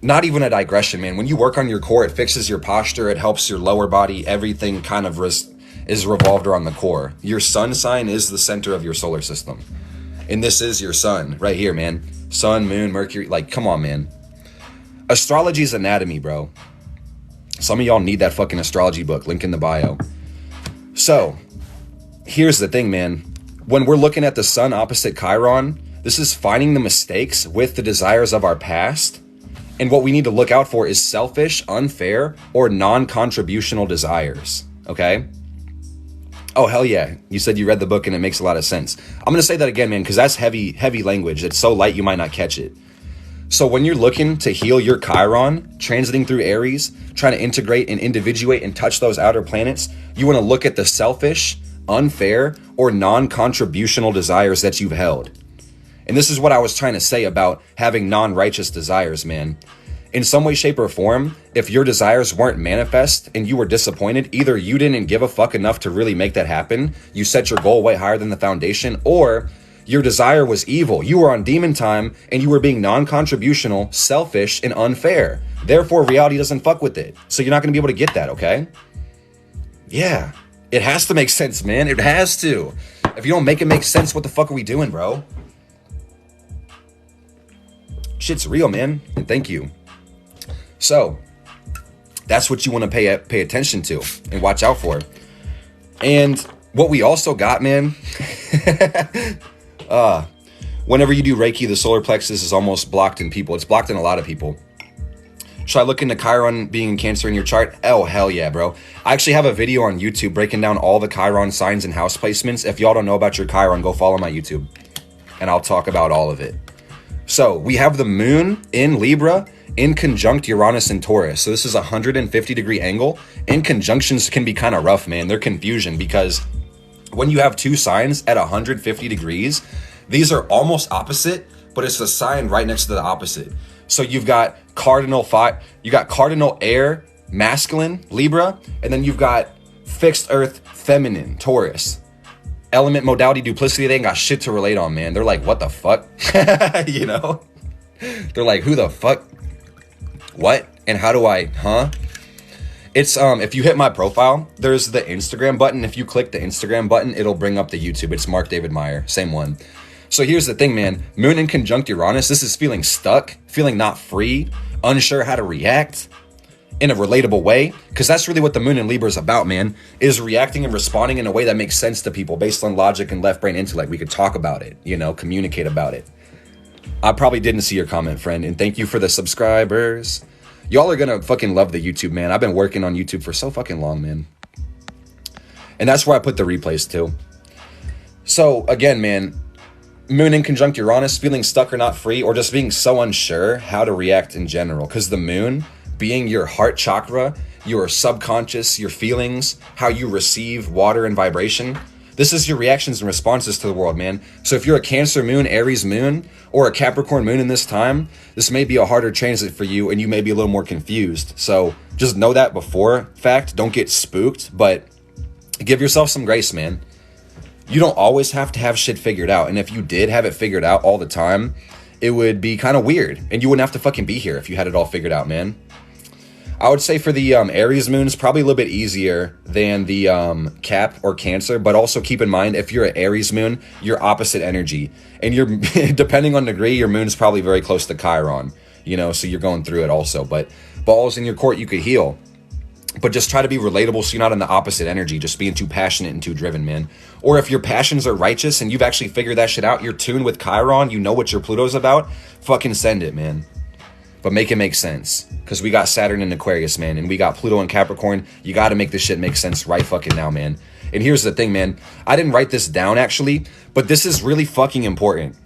not even a digression, man. When you work on your core, it fixes your posture, it helps your lower body, everything kind of is revolved around the core. Your sun sign is the center of your solar system. And this is your sun, right here, man. Sun, moon, Mercury, like, come on, man. Astrology is anatomy, bro. Some of y'all need that fucking astrology book, link in the bio. So, here's the thing, man. When we're looking at the sun opposite Chiron, this is finding the mistakes with the desires of our past. And what we need to look out for is selfish, unfair, or non-contributional desires, okay? Oh, hell yeah. You said you read the book and it makes a lot of sense. I'm going to say that again, man, because that's heavy language. It's so light you might not catch it. So when you're looking to heal your Chiron, transiting through Aries, trying to integrate and individuate and touch those outer planets, you want to look at the selfish, unfair, or non-contributional desires that you've held. And this is what I was trying to say about having non-righteous desires, man. In some way, shape, or form, if your desires weren't manifest and you were disappointed, either you didn't give a fuck enough to really make that happen, you set your goal way higher than the foundation, or your desire was evil. You were on demon time and you were being non-contributional, selfish, and unfair. Therefore, reality doesn't fuck with it. So you're not going to be able to get that, okay? Yeah. It has to make sense, man. It has to. If you don't make it make sense, what the fuck are we doing, bro? Shit's real, man. And thank you. So, that's what you want to pay attention to and watch out for. And what we also got, man, whenever you do Reiki, the solar plexus is almost blocked in people. It's blocked in a lot of people. Should I look into Chiron being in Cancer in your chart? Oh, hell yeah, bro. I actually have a video on YouTube breaking down all the Chiron signs and house placements. If y'all don't know about your Chiron, go follow my YouTube, and I'll talk about all of it. So, we have the moon in Libra in conjunct Uranus and Taurus. So this is a 150-degree angle. And conjunctions can be kind of rough, man. They're confusion because when you have two signs at 150 degrees, these are almost opposite, but it's a sign right next to the opposite. So you've got cardinal air, masculine, Libra, and then you've got fixed earth, feminine, Taurus. Element, modality, duplicity, they ain't got shit to relate on, man. They're like, what the fuck? You know? They're like, who the fuck? What? And how do I, It's, if you hit my profile, there's the Instagram button. If you click the Instagram button, it'll bring up the YouTube. It's Mark David Meyer, same one. So here's the thing, man. Moon in conjunct Uranus, this is feeling stuck, feeling not free, unsure how to react in a relatable way. Because that's really what the moon in Libra is about, man, is reacting and responding in a way that makes sense to people based on logic and left brain intellect. We could talk about it, you know, communicate about it. I probably didn't see your comment, friend, and thank you for the subscribers. Y'all are gonna fucking love the YouTube, man. I've been working on YouTube for so fucking long, man. And that's where I put the replays too. So again, man, moon in conjunct Uranus, feeling stuck or not free, or just being so unsure how to react in general. Because the moon being your heart chakra, your subconscious, your feelings, how you receive water and vibration, this is your reactions and responses to the world, man. So if you're a Cancer moon, Aries moon, or a Capricorn moon in this time, this may be a harder transit for you and you may be a little more confused. So just know that before fact. Don't get spooked, but give yourself some grace, man. You don't always have to have shit figured out. And if you did have it figured out all the time, it would be kind of weird. And you wouldn't have to fucking be here if you had it all figured out, man. I would say for the Aries moon, it's probably a little bit easier than the Cap or Cancer, but also keep in mind, if you're an Aries moon, you're opposite energy. And you're, depending on degree, your moon's probably very close to Chiron, you know, so you're going through it also. But balls in your court, you could heal. But just try to be relatable so you're not in the opposite energy, just being too passionate and too driven, man. Or if your passions are righteous and you've actually figured that shit out, you're tuned with Chiron, you know what your Pluto's about, fucking send it, man. But make it make sense. Because we got Saturn in Aquarius, man. And we got Pluto in Capricorn. You got to make this shit make sense right fucking now, man. And here's the thing, man. I didn't write this down, actually. But this is really fucking important.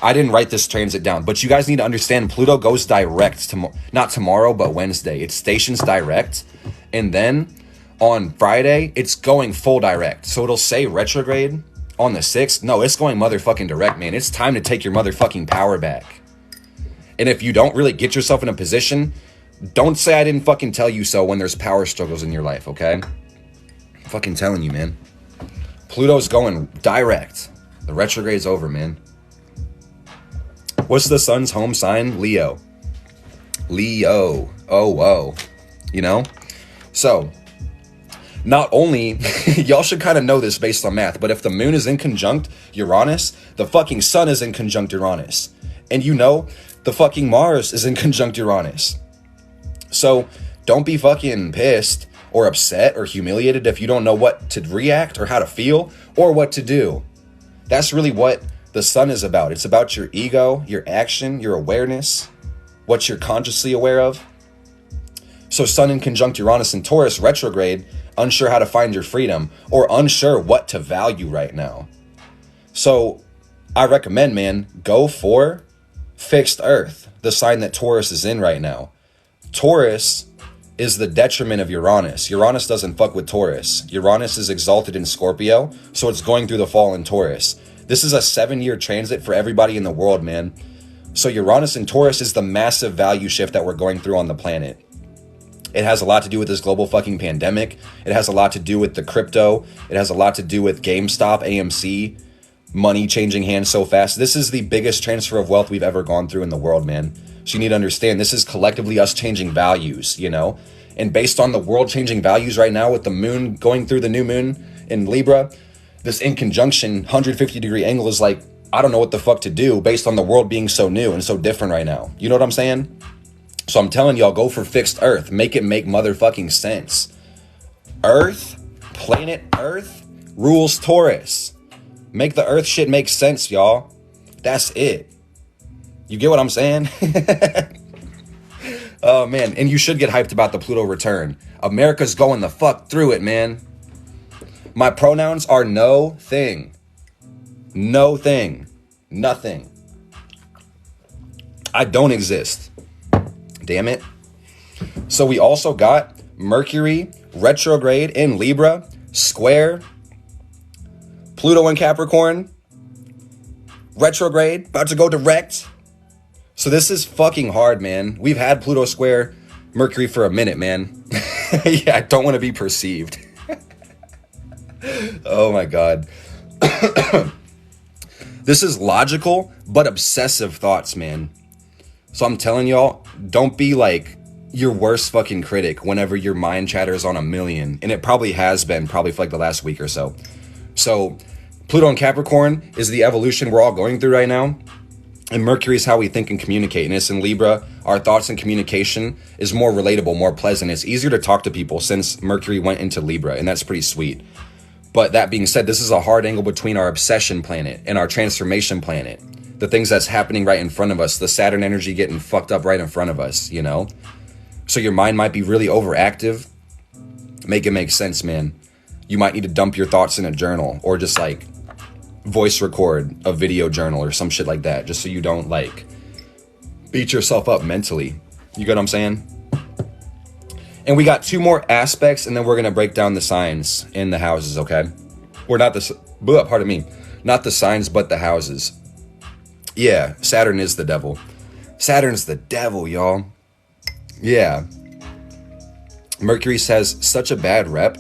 I didn't write this transit down. But you guys need to understand, Pluto goes direct. Not tomorrow, but Wednesday. It stations direct. And then on Friday, it's going full direct. So it'll say retrograde on the 6th. No, it's going motherfucking direct, man. It's time to take your motherfucking power back. And if you don't really get yourself in a position, don't say I didn't fucking tell you so when there's power struggles in your life, okay? I'm fucking telling you, man. Pluto's going direct. The retrograde's over, man. What's the sun's home sign? Leo. Leo. Oh, whoa. You know? So, not only, y'all should kind of know this based on math, but if the moon is in conjunct Uranus, the fucking sun is in conjunct Uranus. And you know, the fucking Mars is in conjunct Uranus. So don't be fucking pissed or upset or humiliated if you don't know what to react or how to feel or what to do. That's really what the sun is about. It's about your ego, your action, your awareness, what you're consciously aware of. So sun in conjunct Uranus and Taurus retrograde, unsure how to find your freedom or unsure what to value right now. So I recommend, man, go for fixed earth, the sign that Taurus is in right now. Taurus is the detriment of Uranus. Uranus doesn't fuck with Taurus. Uranus is exalted in Scorpio, so it's going through the fall in Taurus. This is a 7-year transit for everybody in the world, man. So Uranus and Taurus is the massive value shift that we're going through on the planet. It has a lot to do with this global fucking pandemic. It has a lot to do with the crypto. It has a lot to do with GameStop, AMC, money changing hands so fast. This is the biggest transfer of wealth we've ever gone through in the world, man. So you need to understand, this is collectively us changing values, you know? And based on the world changing values right now with the moon going through the new moon in Libra, this in conjunction 150-degree angle is like, I don't know what the fuck to do based on the world being so new and so different right now. You know what I'm saying? So I'm telling y'all, go for fixed Earth. Make it make motherfucking sense. Earth, planet Earth, rules Taurus. Make the Earth shit make sense, y'all. That's it. You get what I'm saying? Oh, man. And you should get hyped about the Pluto return. America's going the fuck through it, man. My pronouns are no thing. No thing. Nothing. I don't exist. Damn it. So we also got Mercury retrograde in Libra, square, Pluto in Capricorn, retrograde, about to go direct. So this is fucking hard, man. We've had Pluto square Mercury for a minute, man. Yeah, I don't want to be perceived. Oh my God. This is logical, but obsessive thoughts, man. So I'm telling y'all, don't be like your worst fucking critic whenever your mind chatters on a million. And it probably has been, probably for like the last week or so. So Pluto in Capricorn is the evolution we're all going through right now. And Mercury is how we think and communicate. And it's in Libra, our thoughts and communication is more relatable, more pleasant. It's easier to talk to people since Mercury went into Libra, and that's pretty sweet. But that being said, this is a hard angle between our obsession planet and our transformation planet. The things that's happening right in front of us, the Saturn energy getting fucked up right in front of us, you know? So your mind might be really overactive. Make it make sense, man. You might need to dump your thoughts in a journal or just like voice record a video journal or some shit like that, just so you don't like beat yourself up mentally. You get what I'm saying? And we got 2 more aspects, and then we're going to break down the signs in the houses, okay? Or not the, pardon me, not the signs, but the houses. Yeah, Saturn is the devil. Saturn's the devil, y'all. Yeah. Mercury has such a bad rep,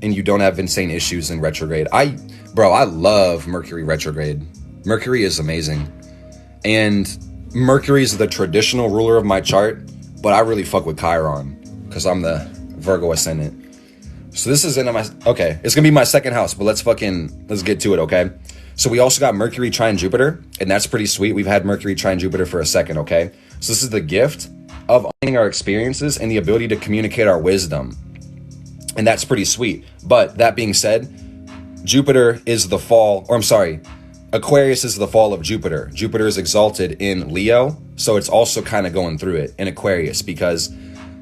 and you don't have insane issues in retrograde. Bro, I love Mercury retrograde. Mercury is amazing. And Mercury is the traditional ruler of my chart, but I really fuck with Chiron because I'm the Virgo ascendant. So this is okay, it's gonna be my second house, but let's get to it, okay? So we also got Mercury trine Jupiter, and that's pretty sweet. We've had Mercury trine Jupiter for a second, okay? So this is the gift of owning our experiences and the ability to communicate our wisdom. And that's pretty sweet. But that being said, Jupiter is the fall, or I'm sorry, Aquarius is the fall of Jupiter. Jupiter is exalted in Leo, so it's also kind of going through it in Aquarius because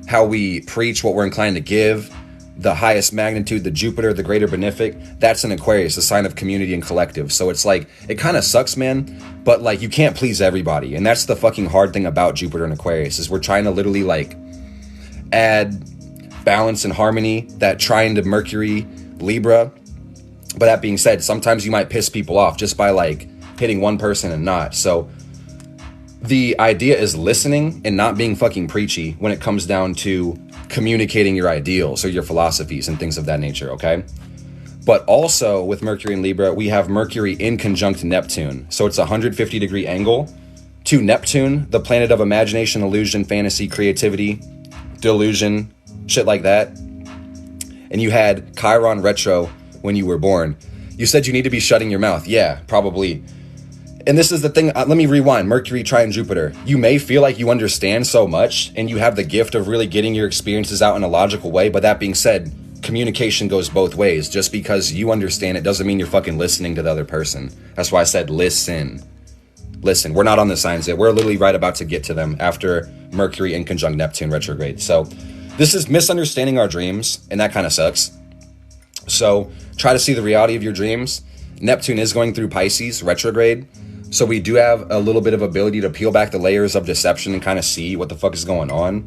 how we preach, what we're inclined to give, the highest magnitude, the Jupiter, the greater benefic, that's an Aquarius, a sign of community and collective. So it's like, it kind of sucks, man, but like you can't please everybody. And that's the fucking hard thing about Jupiter and Aquarius is we're trying to literally like add balance and harmony, that trine to Mercury, Libra. But that being said, sometimes you might piss people off just by like hitting one person and not. So the idea is listening and not being fucking preachy when it comes down to communicating your ideals or your philosophies and things of that nature, okay? But also with Mercury and Libra, we have Mercury in conjunct Neptune. So it's a 150-degree angle to Neptune, the planet of imagination, illusion, fantasy, creativity, delusion, shit like that. And you had Chiron retro when you were born. You said you need to be shutting your mouth. Yeah, probably. And this is the thing, let me rewind, Mercury trine Jupiter. You may feel like you understand so much and you have the gift of really getting your experiences out in a logical way, but that being said, communication goes both ways. Just because you understand it doesn't mean you're fucking listening to the other person. That's why I said listen. Listen, we're not on the signs yet. We're literally right about to get to them after Mercury in conjunct Neptune retrograde. So this is misunderstanding our dreams, and that kind of sucks. So try to see the reality of your dreams. Neptune is going through Pisces retrograde. So we do have a little bit of ability to peel back the layers of deception and kind of see what the fuck is going on.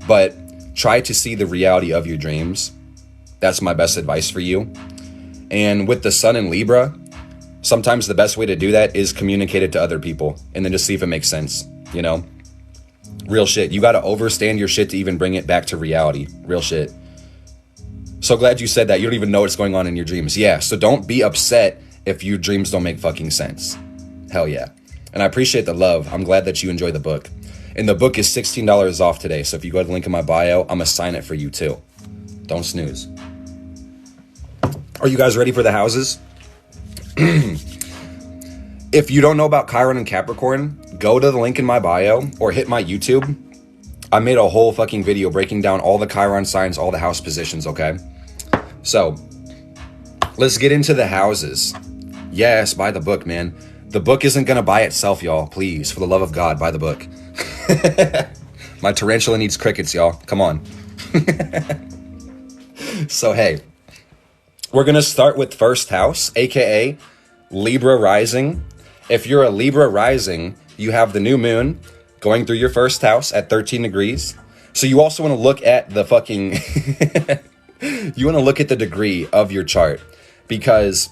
But try to see the reality of your dreams. That's my best advice for you. And with the sun in Libra, Sometimes the best way to do that is communicate it to other people and then just see if it makes sense, you know? Real shit. You got to overstand your shit to even bring it back to reality. Real shit. So glad you said that. You don't even know what's going on in your dreams. Yeah, so don't be upset if your dreams don't make fucking sense. Hell yeah. And I appreciate the love. I'm glad that you enjoy the book. And the book is $16 off today. So if you go to the link in my bio, I'm going to sign it for you too. Don't snooze. Are you guys ready for the houses? If you don't know about Chiron and Capricorn, go to the link in my bio or hit my YouTube. I made a whole fucking video breaking down all the Chiron signs, all the house positions, okay? So, let's get into the houses. Yes, buy the book, man. The book isn't gonna buy itself, y'all. Please, for the love of God, buy the book. My tarantula needs crickets, y'all. Come on. So, hey, we're gonna start with first house, aka Libra rising. If you're a Libra rising, you have the new moon going through your first house at 13 degrees. So you also want to look at the fucking, you want to look at the degree of your chart, because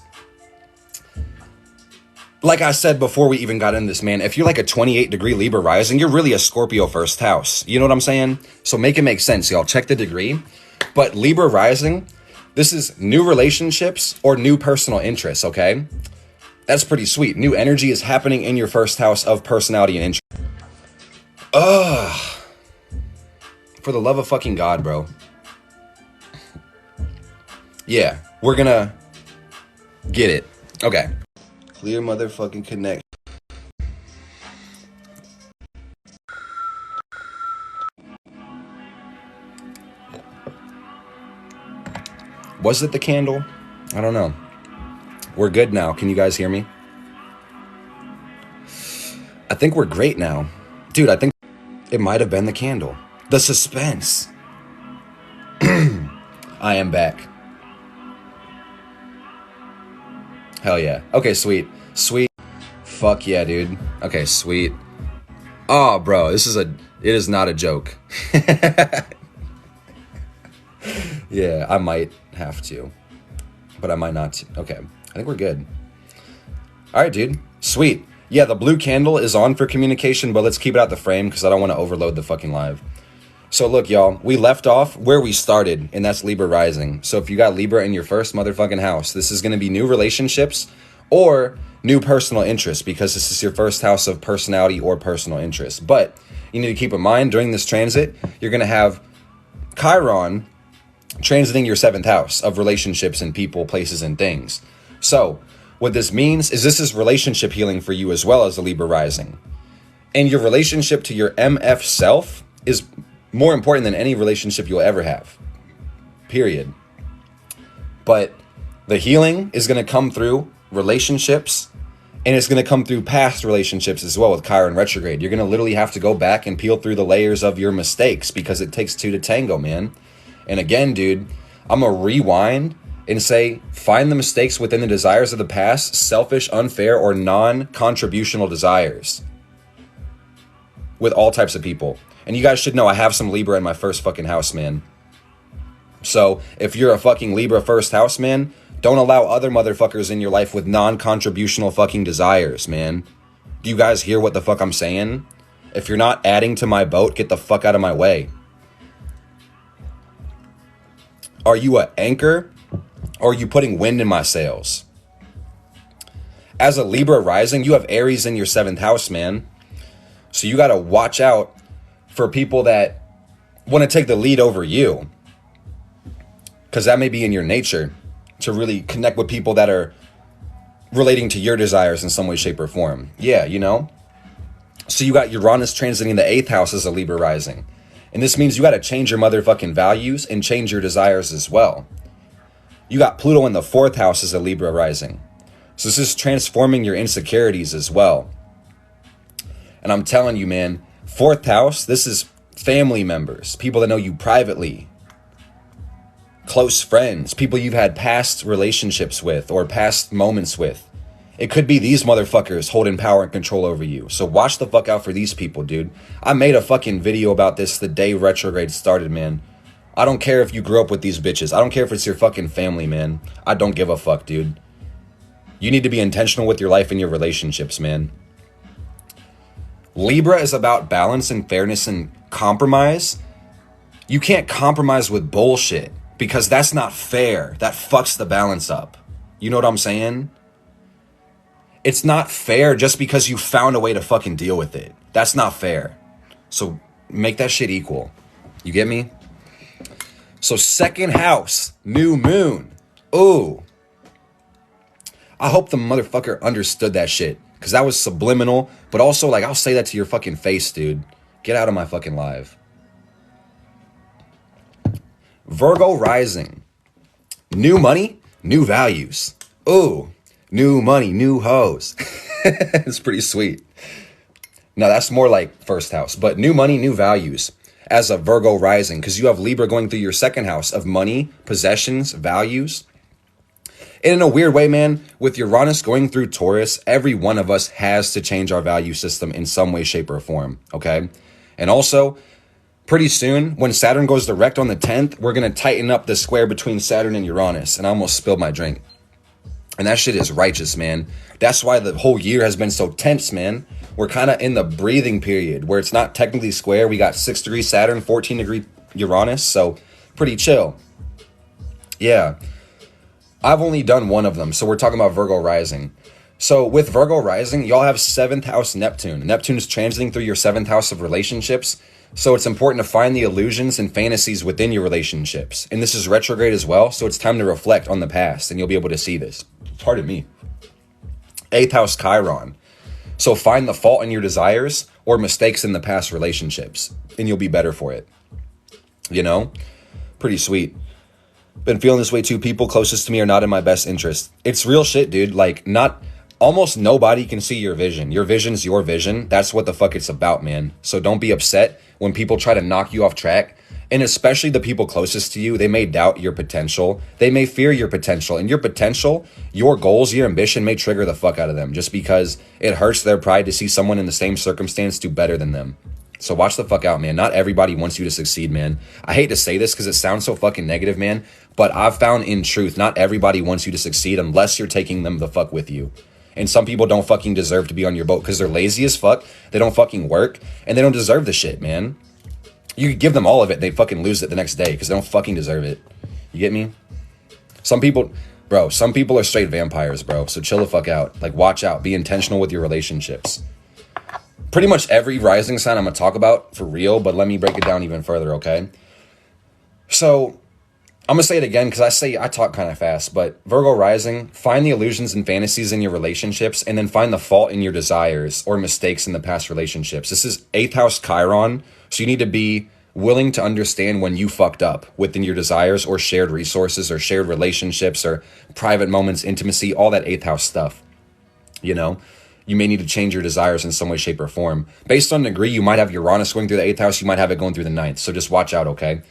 like I said before we even got in this, man, if you're like a 28 degree Libra rising, you're really a Scorpio first house. You know what I'm saying? So make it make sense, y'all. Check the degree. But Libra rising, this is new relationships or new personal interests, okay? That's pretty sweet. New energy is happening in your first house of personality and interest. Ugh. For the love of fucking God, bro. Yeah, we're gonna get it. Okay. Clear motherfucking connect. Was it the candle? I don't know. We're good now. Can you guys hear me? I think we're great now. Dude, I think it might have been the candle. The suspense. I am back. Hell yeah. Okay, sweet. Sweet. Fuck yeah, dude. Okay, sweet. Oh, bro, it is not a joke. Yeah, I might have to, but I might not. Okay, I think we're good. All right, dude. Sweet. Yeah, the blue candle is on for communication, but let's keep it out the frame because I don't want to overload the fucking live. So look, y'all, we left off where we started, and that's Libra rising. So if you got Libra in your first motherfucking house, this is going to be new relationships or new personal interests, because this is your first house of personality or personal interest. But you need to keep in mind during this transit, you're going to have Chiron transiting your seventh house of relationships and people, places, and things. So what this means is this is relationship healing for you as well as the Libra rising. And your relationship to your MF self is more important than any relationship you'll ever have. Period. But the healing is going to come through relationships, and it's going to come through past relationships as well with Chiron retrograde. You're going to literally have to go back and peel through the layers of your mistakes, because it takes two to tango, man. And again, dude, I'm going to rewind and say, find the mistakes within the desires of the past, selfish, unfair, or non-contributional desires with all types of people. And you guys should know I have some Libra in my first fucking house, man. So if you're a fucking Libra first house, man, don't allow other motherfuckers in your life with non-contributional fucking desires, man. Do you guys hear what the fuck I'm saying? If you're not adding to my boat, get the fuck out of my way. Are you an anchor, or are you putting wind in my sails? As a Libra rising, you have Aries in your seventh house, man. So you got to watch out for people that want to take the lead over you, because that may be in your nature to really connect with people that are relating to your desires in some way, shape, or form. Yeah, you know? So you got Uranus transiting the eighth house as a Libra rising. And this means you got to change your motherfucking values and change your desires as well. You got Pluto in the fourth house as a Libra rising. So this is transforming your insecurities as well. And I'm telling you, man, fourth house, this is family members, people that know you privately, close friends, people you've had past relationships with or past moments with. It could be these motherfuckers holding power and control over you. So watch the fuck out for these people, dude. I made a fucking video about this the day retrograde started, man. I don't care if you grew up with these bitches. I don't care if it's your fucking family, man. I don't give a fuck, dude. You need to be intentional with your life and your relationships, man. Libra is about balance and fairness and compromise. You can't compromise with bullshit because that's not fair. That fucks the balance up. You know what I'm saying? It's not fair just because you found a way to fucking deal with it. That's not fair. So make that shit equal. You get me? So second house, new moon. Ooh. I hope the motherfucker understood that shit. Because that was subliminal. But also, like, I'll say that to your fucking face, dude. Get out of my fucking live. Virgo rising. New money, new values. Ooh. New money, new hoes. It's pretty sweet. No, that's more like first house. But new money, new values as a Virgo rising. Because you have Libra going through your second house of money, possessions, values. And in a weird way, man, with Uranus going through Taurus, every one of us has to change our value system in some way, shape, or form, okay? And also, pretty soon, when Saturn goes direct on the 10th, we're going to tighten up the square between Saturn and Uranus. And I almost spilled my drink. And that shit is righteous, man. That's why the whole year has been so tense, man. We're kind of in the breathing period where it's not technically square. We got 6-degree Saturn, 14-degree Uranus, so pretty chill. Yeah. I've only done one of them, so we're talking about Virgo rising. So with Virgo rising, y'all have 7th house Neptune. Neptune is transiting through your 7th house of relationships, so it's important to find the illusions and fantasies within your relationships. And this is retrograde as well, so it's time to reflect on the past, and you'll be able to see this. Pardon me. 8th house Chiron. So find the fault in your desires or mistakes in the past relationships, and you'll be better for it. You know? Pretty sweet. Been feeling this way too. People closest to me are not in my best interest. It's real shit, dude. Like, almost nobody can see your vision. Your vision's your vision. That's what the fuck it's about, man. So don't be upset when people try to knock you off track. And especially the people closest to you, they may doubt your potential. They may fear your potential. And your potential, your goals, your ambition may trigger the fuck out of them just because it hurts their pride to see someone in the same circumstance do better than them. So watch the fuck out, man. Not everybody wants you to succeed, man. I hate to say this because it sounds so fucking negative, man. But I've found in truth, not everybody wants you to succeed unless you're taking them the fuck with you. And some people don't fucking deserve to be on your boat because they're lazy as fuck. They don't fucking work. And they don't deserve the shit, man. You could give them all of it. They fucking lose it the next day because they don't fucking deserve it. You get me? Some people are straight vampires, bro. So chill the fuck out. Like, watch out. Be intentional with your relationships. Pretty much every rising sign I'm going to talk about for real, but let me break it down even further, okay? So I'm going to say it again because I talk kind of fast, but Virgo rising, find the illusions and fantasies in your relationships and then find the fault in your desires or mistakes in the past relationships. This is 8th house Chiron, so you need to be willing to understand when you fucked up within your desires or shared resources or shared relationships or private moments, intimacy, all that 8th house stuff, you know? You may need to change your desires in some way, shape, or form. Based on degree, you might have Uranus going through the 8th house. You might have it going through the 9th. So just watch out, okay?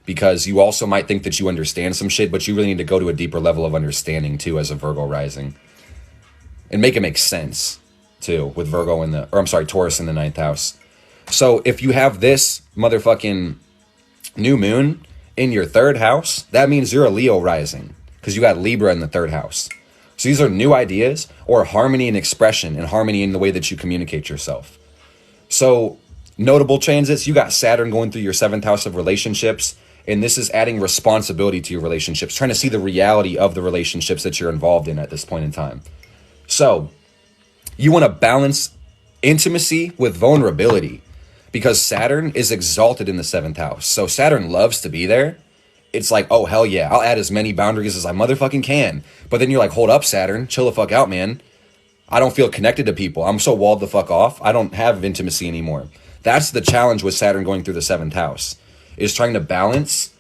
Because you also might think that you understand some shit, but you really need to go to a deeper level of understanding, too, as a Virgo rising. And make it make sense, too, with Taurus in the 9th house. So if you have this motherfucking new moon in your 3rd house, that means you're a Leo rising. Because you got Libra in the 3rd house. So these are new ideas or harmony and expression and harmony in the way that you communicate yourself. So notable transits, you got Saturn going through your 7th house of relationships. And this is adding responsibility to your relationships, trying to see the reality of the relationships that you're involved in at this point in time. So you want to balance intimacy with vulnerability because Saturn is exalted in the 7th house. So Saturn loves to be there. It's like, oh, hell yeah, I'll add as many boundaries as I motherfucking can. But then you're like, hold up, Saturn, chill the fuck out, man. I don't feel connected to people. I'm so walled the fuck off. I don't have intimacy anymore. That's the challenge with Saturn going through the 7th house, is trying to balance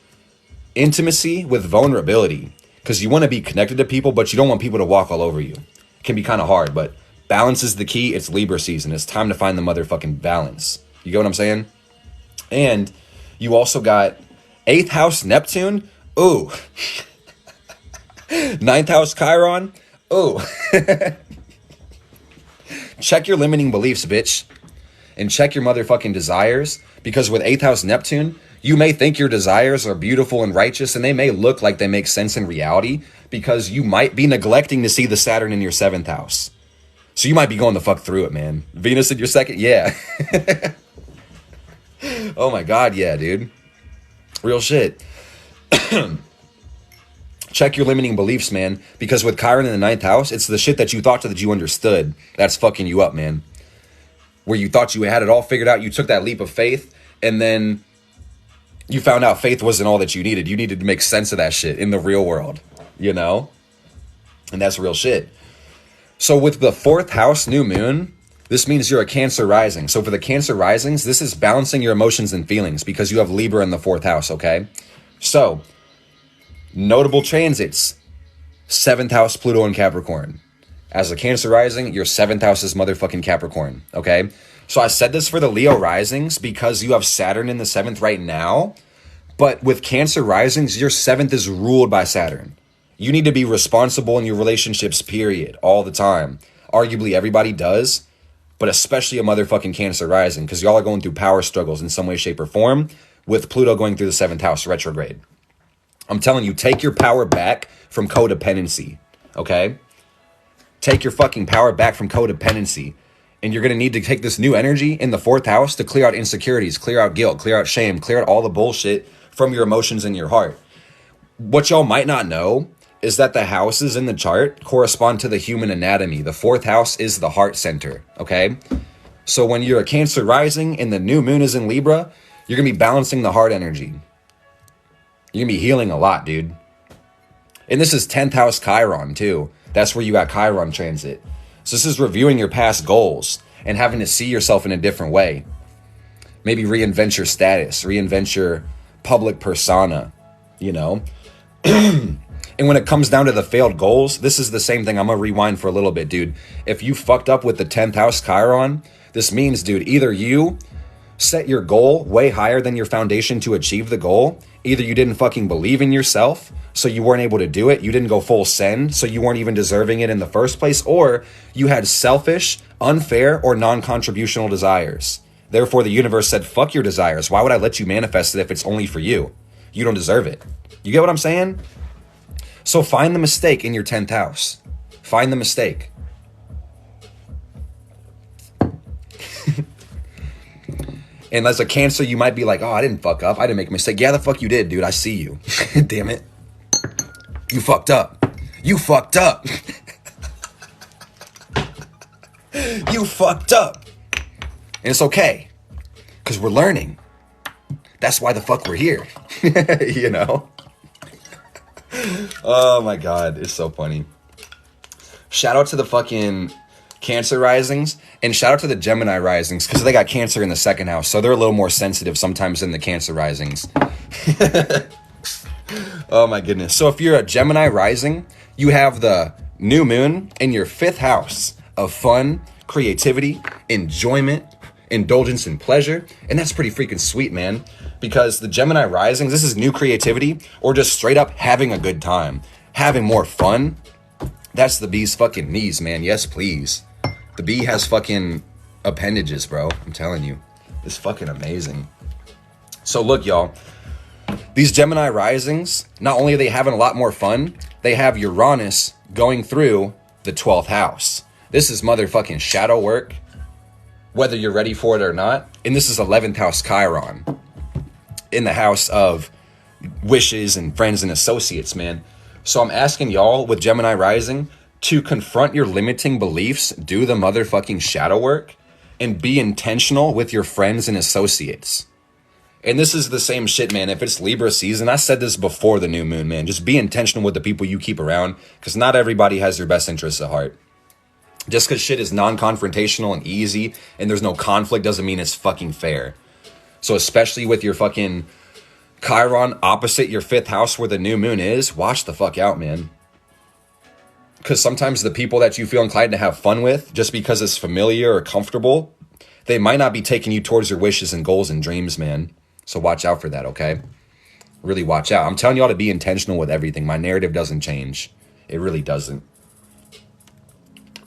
intimacy with vulnerability. Because you want to be connected to people, but you don't want people to walk all over you. It can be kind of hard, but balance is the key. It's Libra season. It's time to find the motherfucking balance. You get what I'm saying? And you also got 8th house Neptune. Ooh. 9th house Chiron. Ooh. Check your limiting beliefs, bitch. And check your motherfucking desires. Because with 8th house Neptune, You may think your desires are beautiful and righteous, and they may look like they make sense in reality because you might be neglecting to see the Saturn in your 7th house. So you might be going the fuck through it, man. Venus in your 2nd, yeah. Oh my God, yeah, dude. Real shit. Check your limiting beliefs, man. Because with Chiron in the 9th house, it's the shit that you thought that you understood that's fucking you up, man. Where you thought you had it all figured out, you took that leap of faith, and then you found out faith wasn't all that you needed. You needed to make sense of that shit in the real world, you know? And that's real shit. So with the 4th house new moon, this means you're a Cancer rising. So for the Cancer risings, this is balancing your emotions and feelings because you have Libra in the 4th house, okay? So, notable transits. 7th house, Pluto and Capricorn. As a Cancer rising, your 7th house is motherfucking Capricorn, okay? So I said this for the Leo risings because you have Saturn in the 7th right now. But with Cancer risings, your 7th is ruled by Saturn. You need to be responsible in your relationships, period, all the time. Arguably, everybody does, but especially a motherfucking Cancer rising because y'all are going through power struggles in some way, shape, or form with Pluto going through the 7th house retrograde. I'm telling you, take your power back from codependency, okay? Take your fucking power back from codependency. And you're going to need to take this new energy in the 4th house to clear out insecurities, clear out guilt, clear out shame, clear out all the bullshit from your emotions in your heart. What y'all might not know is that the houses in the chart correspond to the human anatomy. The 4th house is the heart center, okay? So when you're a Cancer rising and the new moon is in Libra, you're going to be balancing the heart energy. You're going to be healing a lot, dude. And this is 10th house Chiron, too. That's where you got Chiron transit. So this is reviewing your past goals and having to see yourself in a different way. Maybe reinvent your status, reinvent your public persona, you know? And when it comes down to the failed goals, this is the same thing. I'm going to rewind for a little bit, dude. If you fucked up with the 10th house Chiron, this means, dude, either you set your goal way higher than your foundation to achieve the goal. Either you didn't fucking believe in yourself, so you weren't able to do it. You didn't go full send, so you weren't even deserving it in the first place. Or you had selfish, unfair, or non-contributional desires. Therefore, the universe said, fuck your desires. Why would I let you manifest it if it's only for you? You don't deserve it. You get what I'm saying? So find the mistake in your 10th house. Find the mistake. And as a Cancer, you might be like, oh, I didn't fuck up. I didn't make a mistake. Yeah, the fuck you did, dude. I see you. Damn it. You fucked up. You fucked up. You fucked up. And it's okay. Because we're learning. That's why the fuck we're here. You know? Oh my God. It's so funny. Shout out to the fucking Cancer risings, and shout out to the Gemini risings because they got Cancer in the 2nd house, so they're a little more sensitive sometimes than the Cancer risings. Oh my goodness. So if you're a Gemini rising, you have the new moon in your 5th house of fun, creativity, enjoyment, indulgence, and pleasure, and that's pretty freaking sweet, man, because the Gemini risings, this is new creativity or just straight up having a good time, having more fun. That's the bee's fucking knees, man. Yes, please. The bee has fucking appendages, bro. I'm telling you. It's fucking amazing. So look, y'all. These Gemini risings, not only are they having a lot more fun, they have Uranus going through the 12th house. This is motherfucking shadow work, whether you're ready for it or not. And this is 11th house Chiron. In the house of wishes and friends and associates, man. So I'm asking y'all with Gemini rising to confront your limiting beliefs, do the motherfucking shadow work, and be intentional with your friends and associates. And this is the same shit, man. If it's Libra season, I said this before the new moon, man. Just be intentional with the people you keep around because not everybody has your best interests at heart. Just because shit is non-confrontational and easy and there's no conflict doesn't mean it's fucking fair. So especially with your fucking Chiron opposite your 5th house where the new moon is, watch the fuck out, man. Because sometimes the people that you feel inclined to have fun with, just because it's familiar or comfortable, they might not be taking you towards your wishes and goals and dreams, man. So watch out for that, okay? Really watch out. I'm telling y'all to be intentional with everything. My narrative doesn't change. It really doesn't.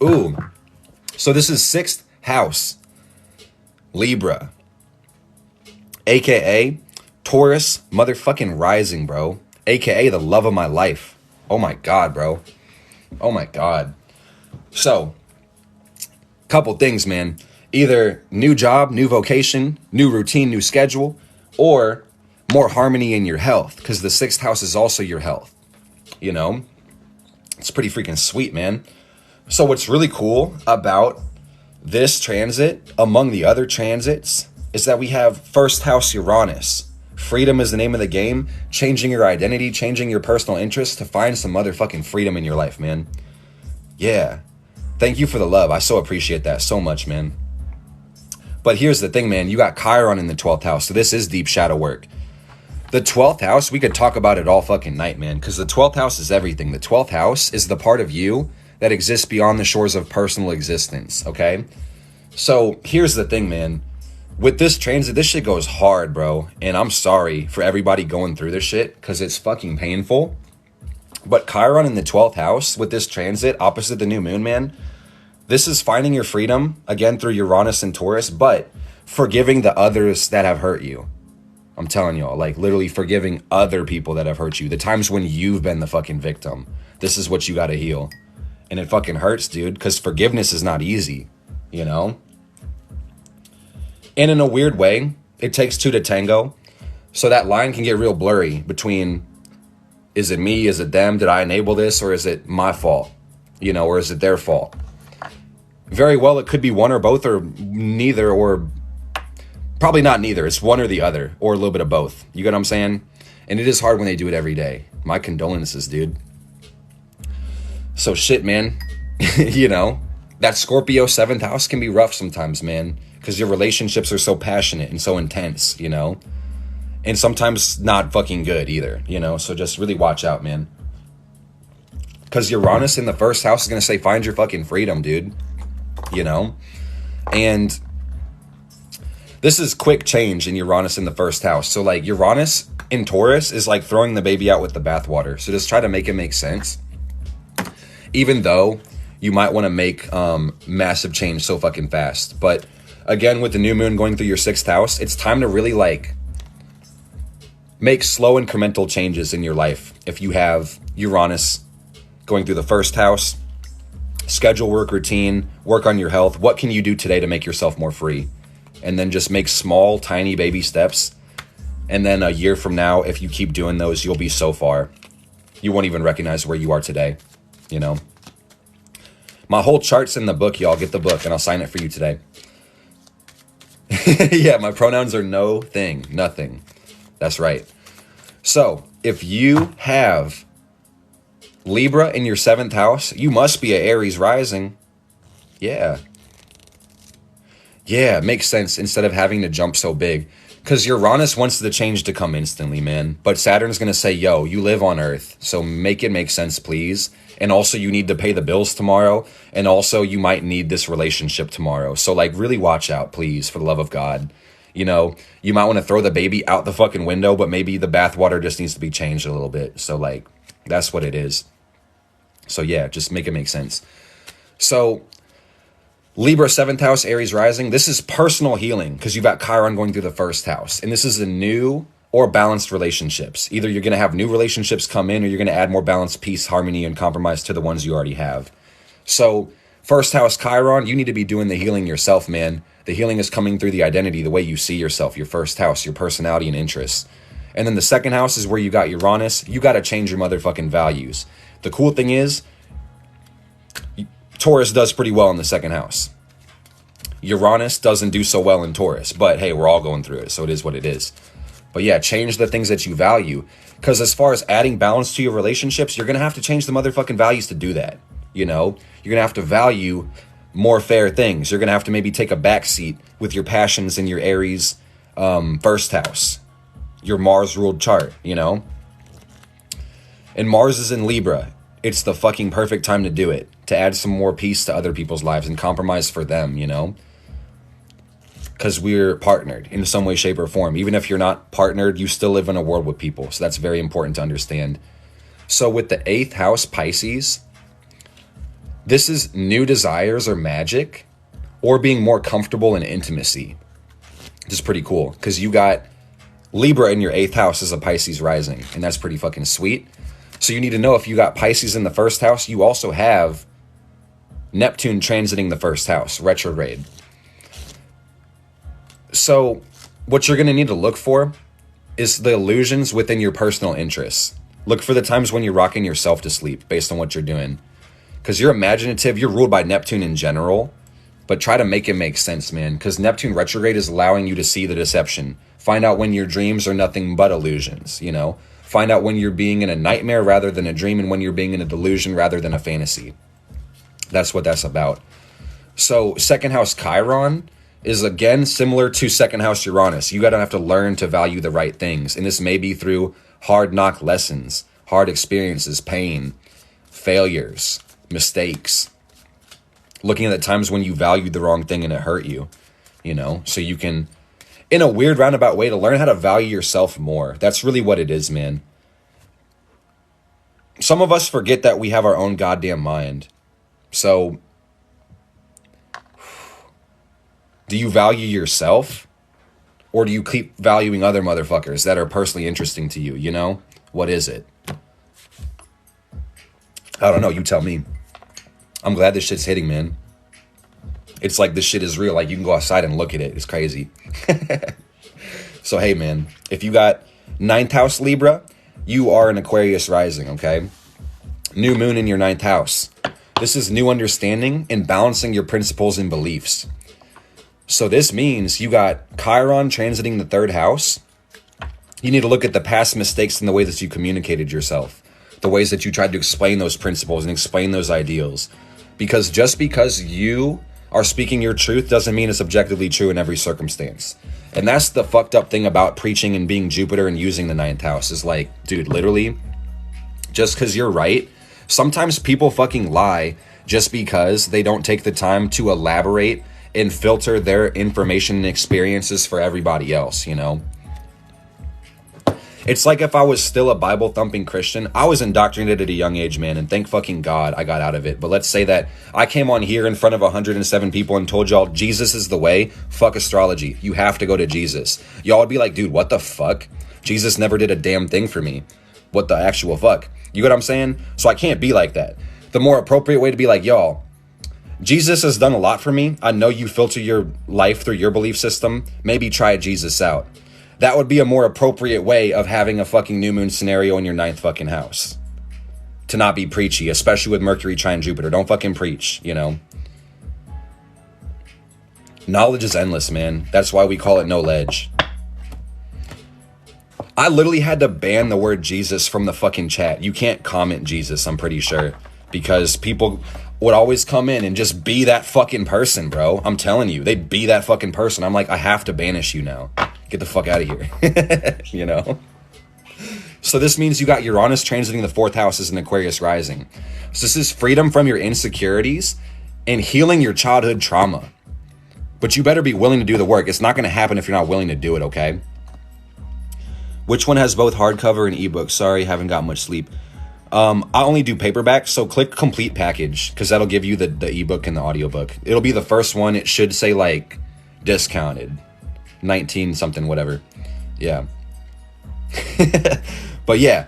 Ooh. So this is 6th house. Libra. AKA Taurus motherfucking rising, bro. AKA the love of my life. Oh my God, bro. Oh my God. So, couple things, man. Either new job, new vocation, new routine, new schedule, or more harmony in your health, because the 6th house is also your health. You know? It's pretty freaking sweet, man. So what's really cool about this transit, among the other transits, is that we have 1st house Uranus. Freedom is the name of the game. Changing your identity, changing your personal interests to find some motherfucking freedom in your life, man. Yeah. Thank you for the love. I so appreciate that so much, man. But here's the thing, man. You got Chiron in the 12th house, so this is deep shadow work. The 12th house, we could talk about it all fucking night, man, because the 12th house is everything. The 12th house is the part of you that exists beyond the shores of personal existence, okay? So here's the thing, man. With this transit, this shit goes hard, bro. And I'm sorry for everybody going through this shit because it's fucking painful. But Chiron in the 12th house with this transit opposite the new moon, man, this is finding your freedom, again, through Uranus and Taurus, but forgiving the others that have hurt you. I'm telling y'all, like literally forgiving other people that have hurt you. The times when you've been the fucking victim. This is what you got to heal. And it fucking hurts, dude, because forgiveness is not easy, you know? And in a weird way, it takes two to tango. So that line can get real blurry between, is it me, is it them, did I enable this, or is it my fault? You know, or is it their fault? Very well, it could be one or both or neither, or probably not neither. It's one or the other, or a little bit of both. You get what I'm saying? And it is hard when they do it every day. My condolences, dude. So shit, man. You know, that Scorpio 7th house can be rough sometimes, man, because your relationships are so passionate and so intense, you know, and sometimes not fucking good either, you know, so just really watch out, man, because Uranus in the 1st house is going to say, find your fucking freedom, dude, you know, and this is quick change in Uranus in the 1st house. So like Uranus in Taurus is like throwing the baby out with the bathwater. So just try to make it make sense, even though you might want to make massive change so fucking fast. But again, with the new moon going through your 6th house, it's time to really like make slow incremental changes in your life. If you have Uranus going through the 1st house, schedule work routine, work on your health. What can you do today to make yourself more free? And then just make small, tiny baby steps. And then a year from now, if you keep doing those, you'll be so far. You won't even recognize where you are today, you know? My whole chart's in the book, y'all. Get the book, and I'll sign it for you today. Yeah, my pronouns are no thing, nothing. That's right. So, if you have Libra in your 7th house, you must be an Aries rising. Yeah. Yeah, it makes sense instead of having to jump so big. Because Uranus wants the change to come instantly, man. But Saturn's going to say, yo, you live on Earth, so make it make sense, please. And also, you need to pay the bills tomorrow. And also, you might need this relationship tomorrow. So, like, really watch out, please, for the love of God. You know, you might want to throw the baby out the fucking window, but maybe the bathwater just needs to be changed a little bit. So, like, that's what it is. So, yeah, just make it make sense. So, Libra 7th house, Aries rising. This is personal healing because you've got Chiron going through the 1st house. And this is a new or balanced relationships. Either you're going to have new relationships come in or you're going to add more balance, peace, harmony, and compromise to the ones you already have. So 1st house Chiron, you need to be doing the healing yourself, man. The healing is coming through the identity, the way you see yourself, your 1st house, your personality and interests. And then the 2nd house is where you got Uranus. You got to change your motherfucking values. The cool thing is, Taurus does pretty well in the 2nd house. Uranus doesn't do so well in Taurus, but hey, we're all going through it, so it is what it is. But yeah, change the things that you value, because as far as adding balance to your relationships, you're going to have to change the motherfucking values to do that, you know? You're going to have to value more fair things. You're going to have to maybe take a back seat with your passions in your Aries 1st house, your Mars-ruled chart, you know? And Mars is in Libra. It's the fucking perfect time to do it, to add some more peace to other people's lives and compromise for them, you know? Because we're partnered in some way, shape, or form. Even if you're not partnered, you still live in a world with people. So that's very important to understand. So with the 8th house, Pisces, this is new desires or magic or being more comfortable in intimacy. This is pretty cool because you got Libra in your 8th house is a Pisces rising, and that's pretty fucking sweet. So you need to know if you got Pisces in the 1st house, you also have Neptune transiting the 1st house, retrograde. So what you're going to need to look for is the illusions within your personal interests. Look for the times when you're rocking yourself to sleep based on what you're doing. Because you're imaginative, you're ruled by Neptune in general, but try to make it make sense, man. Because Neptune retrograde is allowing you to see the deception. Find out when your dreams are nothing but illusions, you know? Find out when you're being in a nightmare rather than a dream, and when you're being in a delusion rather than a fantasy. That's what that's about. So 2nd house Chiron is again similar to 2nd house Uranus. You gotta have to learn to value the right things. And this may be through hard knock lessons, hard experiences, pain, failures, mistakes. Looking at the times when you valued the wrong thing and it hurt you, you know? So you can, in a weird roundabout way, to learn how to value yourself more. That's really what it is, man. Some of us forget that we have our own goddamn mind. So, do you value yourself? Or do you keep valuing other motherfuckers that are personally interesting to you, you know? What is it? I don't know, you tell me. I'm glad this shit's hitting, man. It's like this shit is real. Like, you can go outside and look at it. It's crazy. So, hey, man, if you got 9th house Libra, you are an Aquarius rising, okay? New moon in your 9th house. This is new understanding and balancing your principles and beliefs. So this means you got Chiron transiting the 3rd house. You need to look at the past mistakes and the way that you communicated yourself, the ways that you tried to explain those principles and explain those ideals. Because just because you are speaking your truth doesn't mean it's objectively true in every circumstance. And that's the fucked up thing about preaching and being Jupiter and using the 9th house is like, dude, literally, just because you're right, sometimes people fucking lie just because they don't take the time to elaborate and filter their information and experiences for everybody else, you know? It's like if I was still a Bible-thumping Christian, I was indoctrinated at a young age, man, and thank fucking God I got out of it. But let's say that I came on here in front of 107 people and told y'all Jesus is the way, fuck astrology. You have to go to Jesus. Y'all would be like, dude, what the fuck? Jesus never did a damn thing for me. What the actual fuck? You get what I'm saying? So I can't be like that. The more appropriate way to be like, y'all, Jesus has done a lot for me. I know you filter your life through your belief system. Maybe try Jesus out. That would be a more appropriate way of having a fucking new moon scenario in your 9th fucking house. To not be preachy, especially with Mercury trine Jupiter. Don't fucking preach, you know? Knowledge is endless, man. That's why we call it no ledge. I literally had to ban the word Jesus from the fucking chat. You can't comment Jesus, I'm pretty sure. Because people would always come in and just be that fucking person, bro. I'm telling you, they'd be that fucking person. I'm like, I have to banish you now. Get the fuck out of here. You know? So this means you got Uranus transiting the 4th house as an Aquarius rising. So this is freedom from your insecurities and healing your childhood trauma. But you better be willing to do the work. It's not going to happen if you're not willing to do it, okay? Which one has both hardcover and ebook? Sorry, haven't got much sleep. I only do paperback, so click complete package because that'll give you the ebook and the audiobook. It'll be the first one. It should say like discounted 19 something, whatever. Yeah. But yeah,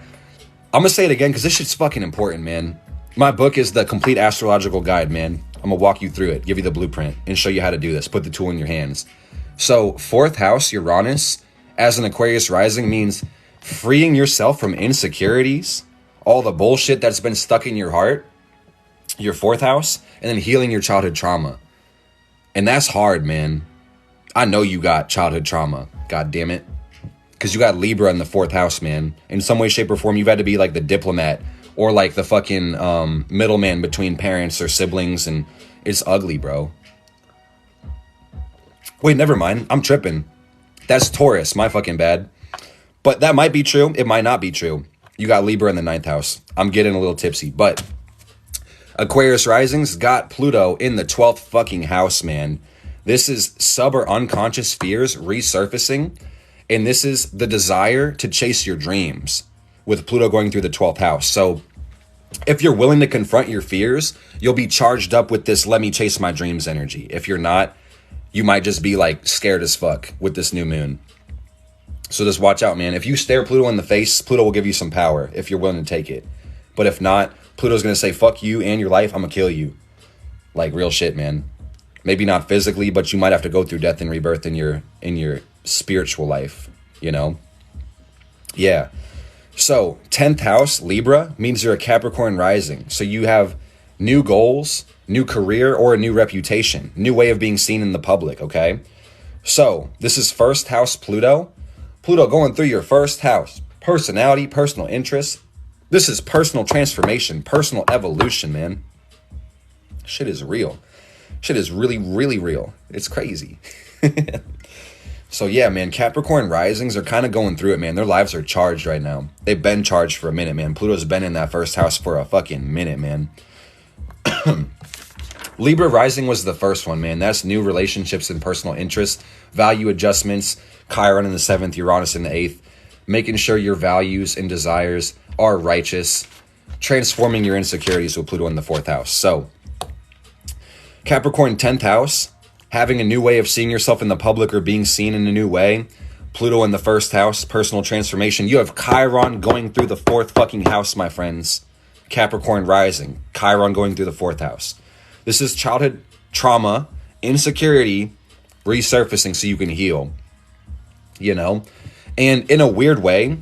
I'm gonna say it again because this shit's fucking important, man. My book is the complete astrological guide, man. I'm gonna walk you through it, give you the blueprint, and show you how to do this. Put the tool in your hands. So 4th house Uranus as an Aquarius rising means freeing yourself from insecurities, all the bullshit that's been stuck in your heart, your 4th house, and then healing your childhood trauma. And that's hard, man. I know you got childhood trauma, god damn it. Because you got Libra in the 4th house, man. In some way, shape, or form, you've had to be like the diplomat or like the fucking middleman between parents or siblings, and it's ugly, bro. Wait, never mind. I'm tripping. That's Taurus, my fucking bad. But that might be true. It might not be true. You got Libra in the 9th house. I'm getting a little tipsy, but Aquarius risings got Pluto in the 12th fucking house, man. This is sub or unconscious fears resurfacing, and this is the desire to chase your dreams with Pluto going through the 12th house. So if you're willing to confront your fears, you'll be charged up with this let me chase my dreams energy. If you're not, you might just be like scared as fuck with this new moon. So just watch out, man. If you stare Pluto in the face, Pluto will give you some power if you're willing to take it. But if not, Pluto's going to say, fuck you and your life. I'm going to kill you. Like real shit, man. Maybe not physically, but you might have to go through death and rebirth in your spiritual life, you know? Yeah. So 10th house, Libra, means you're a Capricorn rising. So you have new goals, new career, or a new reputation, new way of being seen in the public, okay? So this is first house Pluto. Pluto going through your first house. Personality, personal interests. This is personal transformation, personal evolution, man. Shit is real. Shit is really, really real. It's crazy. So yeah, man, Capricorn risings are kind of going through it, man. Their lives are charged right now. They've been charged for a minute, man. Pluto's been in that first house for a fucking minute, man. Libra rising was the first one, man. That's new relationships and personal interests, value adjustments, Chiron in the 7th, Uranus in the 8th, making sure your values and desires are righteous, transforming your insecurities with Pluto in the 4th house. So Capricorn 10th house, having a new way of seeing yourself in the public or being seen in a new way. Pluto in the 1st house, personal transformation. You have Chiron going through the 4th fucking house, my friends. Capricorn rising, Chiron going through the 4th house. This is childhood trauma, insecurity, resurfacing so you can heal, you know? And in a weird way,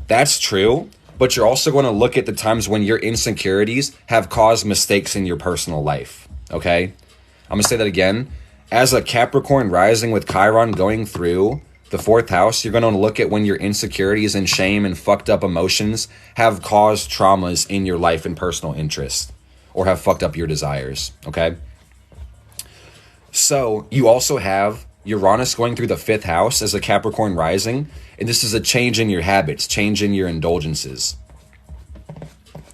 that's true, but you're also going to look at the times when your insecurities have caused mistakes in your personal life, okay? I'm going to say that again. As a Capricorn rising with Chiron going through the 4th house, you're going to look at when your insecurities and shame and fucked up emotions have caused traumas in your life and personal interest or have fucked up your desires, okay? So you also have Uranus going through the 5th house as a Capricorn rising, and this is a change in your habits, change in your indulgences,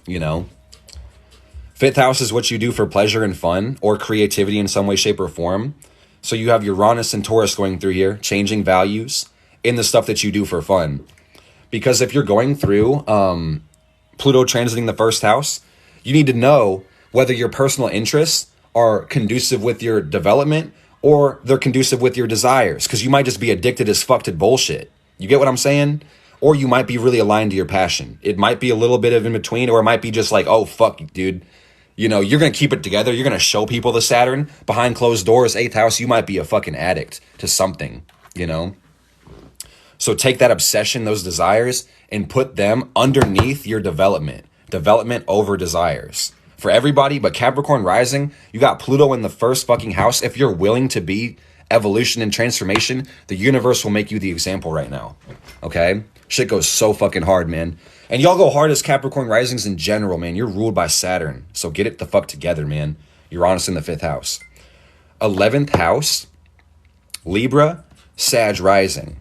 you know? 5th house is what you do for pleasure and fun or creativity in some way, shape, or form. So you have Uranus and Taurus going through here, changing values in the stuff that you do for fun. Because if you're going through Pluto transiting the 1st house, you need to know whether your personal interests are conducive with your development or they're conducive with your desires. Because you might just be addicted as fuck to bullshit. You get what I'm saying? Or you might be really aligned to your passion. It might be a little bit of in between, or it might be just like, oh, fuck, dude. You know, you're going to keep it together. You're going to show people the Saturn behind closed doors, 8th house. You might be a fucking addict to something, you know? So take that obsession, those desires, and put them underneath your development. Development over desires. For everybody, but Capricorn rising, you got Pluto in the 1st fucking house. If you're willing to be evolution and transformation, the universe will make you the example right now. Okay? Shit goes so fucking hard, man. And y'all go hard as Capricorn risings in general, man. You're ruled by Saturn. So get it the fuck together, man. Uranus in the 5th house. 11th house, Libra, Sag rising.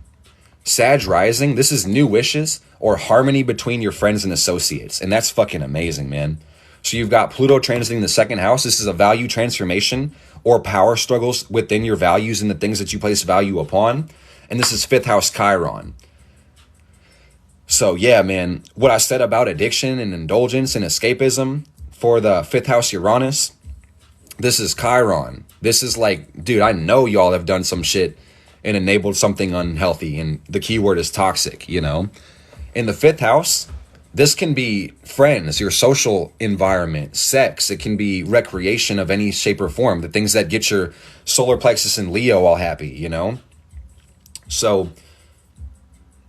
Sag rising, this is new wishes or harmony between your friends and associates. And that's fucking amazing, man. So you've got Pluto transiting the 2nd house. This is a value transformation or power struggles within your values and the things that you place value upon. And this is 5th house Chiron. So yeah, man, what I said about addiction and indulgence and escapism for the 5th house Uranus, this is Chiron. This is like, dude, I know y'all have done some shit and enabled something unhealthy. And the key word is toxic, you know? In the 5th house, this can be friends, your social environment, sex. It can be recreation of any shape or form. The things that get your solar plexus and Leo all happy, you know? So,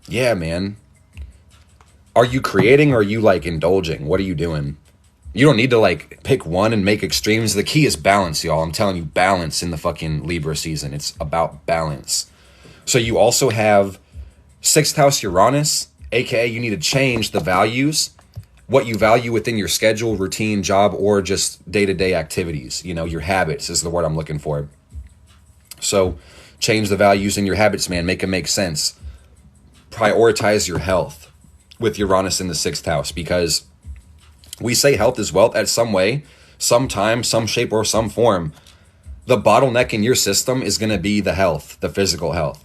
yeah, man. Are you creating or are you like indulging? What are you doing? You don't need to like pick one and make extremes. The key is balance, y'all. I'm telling you, balance in the fucking Libra season. It's about balance. So you also have 6th house Uranus, aka you need to change the values, what you value within your schedule, routine, job, or just day-to-day activities. You know, your habits is the word I'm looking for. So change the values in your habits, man. Make them make sense. Prioritize your health with Uranus in the 6th house, because we say health is wealth at some way, sometime, some shape, or some form. The bottleneck in your system is going to be the health, the physical health.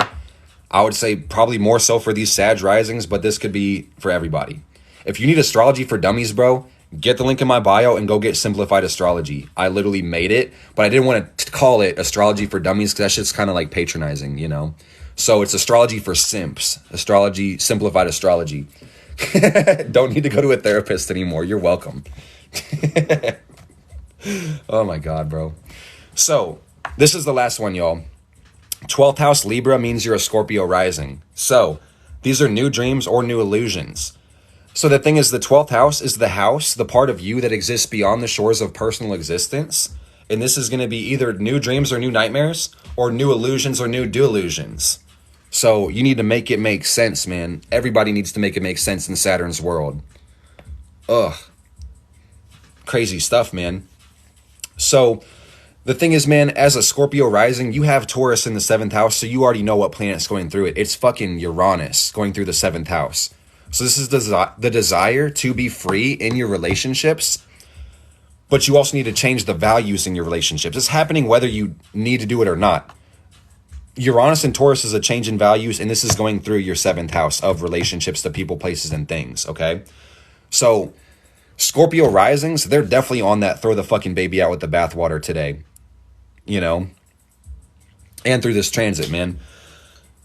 I would say probably more so for these Sag risings, but this could be for everybody. If you need astrology for dummies, bro, get the link in my bio and go get simplified astrology. I literally made it, but I didn't want to call it astrology for dummies because that shit's kind of like patronizing, you know? So it's astrology for simps. Astrology, simplified astrology. Don't need to go to a therapist anymore. You're welcome. Oh my God, bro. So this is the last one, y'all. 12th house Libra means you're a Scorpio rising. So these are new dreams or new illusions. So the thing is, the 12th house is the house, the part of you that exists beyond the shores of personal existence. And this is going to be either new dreams or new nightmares, or new illusions or new delusions. So you need to make it make sense, man. Everybody needs to make it make sense in Saturn's world. Ugh. Crazy stuff, man. So the thing is, man, as a Scorpio rising, you have Taurus in the 7th house, so you already know what planet's going through it. It's fucking Uranus going through the 7th house. So this is the desire to be free in your relationships, but you also need to change the values in your relationships. It's happening whether you need to do it or not. Uranus and Taurus is a change in values, and this is going through your 7th house of relationships to people, places, and things, okay? So Scorpio risings, they're definitely on that throw the fucking baby out with the bathwater today, you know? And through this transit, man.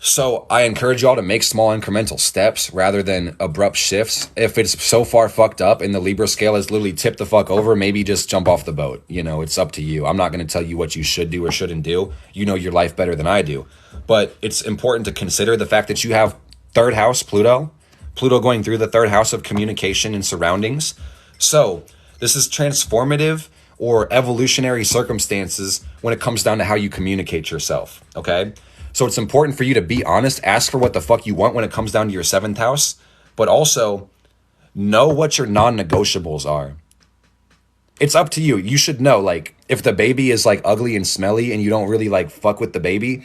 So I encourage y'all to make small incremental steps rather than abrupt shifts. If it's so far fucked up and the Libra scale is literally tipped the fuck over, maybe just jump off the boat. You know, it's up to you. I'm not going to tell you what you should do or shouldn't do. You know your life better than I do. But it's important to consider the fact that you have 3rd house Pluto going through the 3rd house of communication and surroundings. So this is transformative or evolutionary circumstances when it comes down to how you communicate yourself, okay? So it's important for you to be honest, ask for what the fuck you want when it comes down to your 7th house, but also know what your non-negotiables are. It's up to you. You should know, like, if the baby is like ugly and smelly and you don't really like fuck with the baby,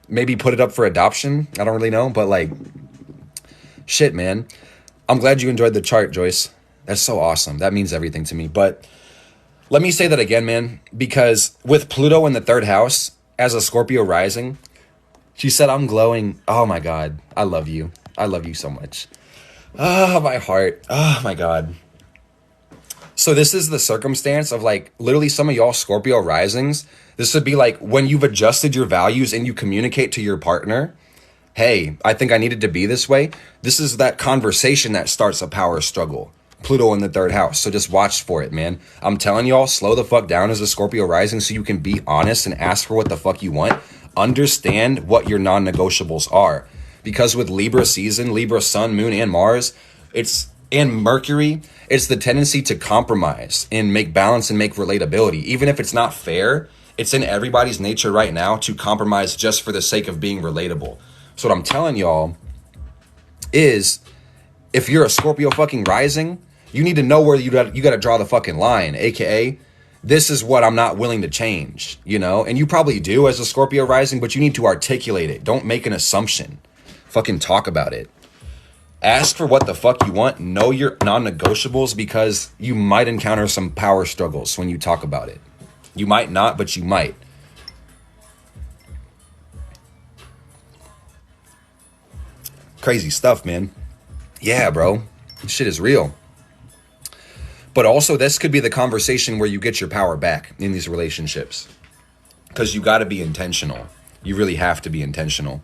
maybe put it up for adoption. I don't really know, but like, shit, man. I'm glad you enjoyed the chart, Joyce. That's so awesome. That means everything to me. But let me say that again, man, because with Pluto in the 3rd house as a Scorpio rising, she said, I'm glowing. Oh my God. I love you. I love you so much. Oh, my heart. Oh my God. So this is the circumstance of like literally some of y'all Scorpio risings. This would be like when you've adjusted your values and you communicate to your partner, hey, I think I needed to be this way. This is that conversation that starts a power struggle. Pluto in the 3rd house. So just watch for it, man. I'm telling y'all, slow the fuck down as a Scorpio rising so you can be honest and ask for what the fuck you want. Understand what your non-negotiables are. Because with Libra season, Libra sun, moon, and Mars, and Mercury, it's the tendency to compromise and make balance and make relatability. Even if it's not fair, it's in everybody's nature right now to compromise just for the sake of being relatable. So what I'm telling y'all is, if you're a Scorpio fucking rising, you need to know where you got to draw the fucking line, aka this is what I'm not willing to change, you know? And you probably do as a Scorpio rising, but you need to articulate it. Don't make an assumption. Fucking talk about it. Ask for what the fuck you want. Know your non-negotiables, because you might encounter some power struggles when you talk about it. You might not, but you might. Crazy stuff, man. Yeah, bro. This shit is real. But also, this could be the conversation where you get your power back in these relationships. Because you got to be intentional. You really have to be intentional.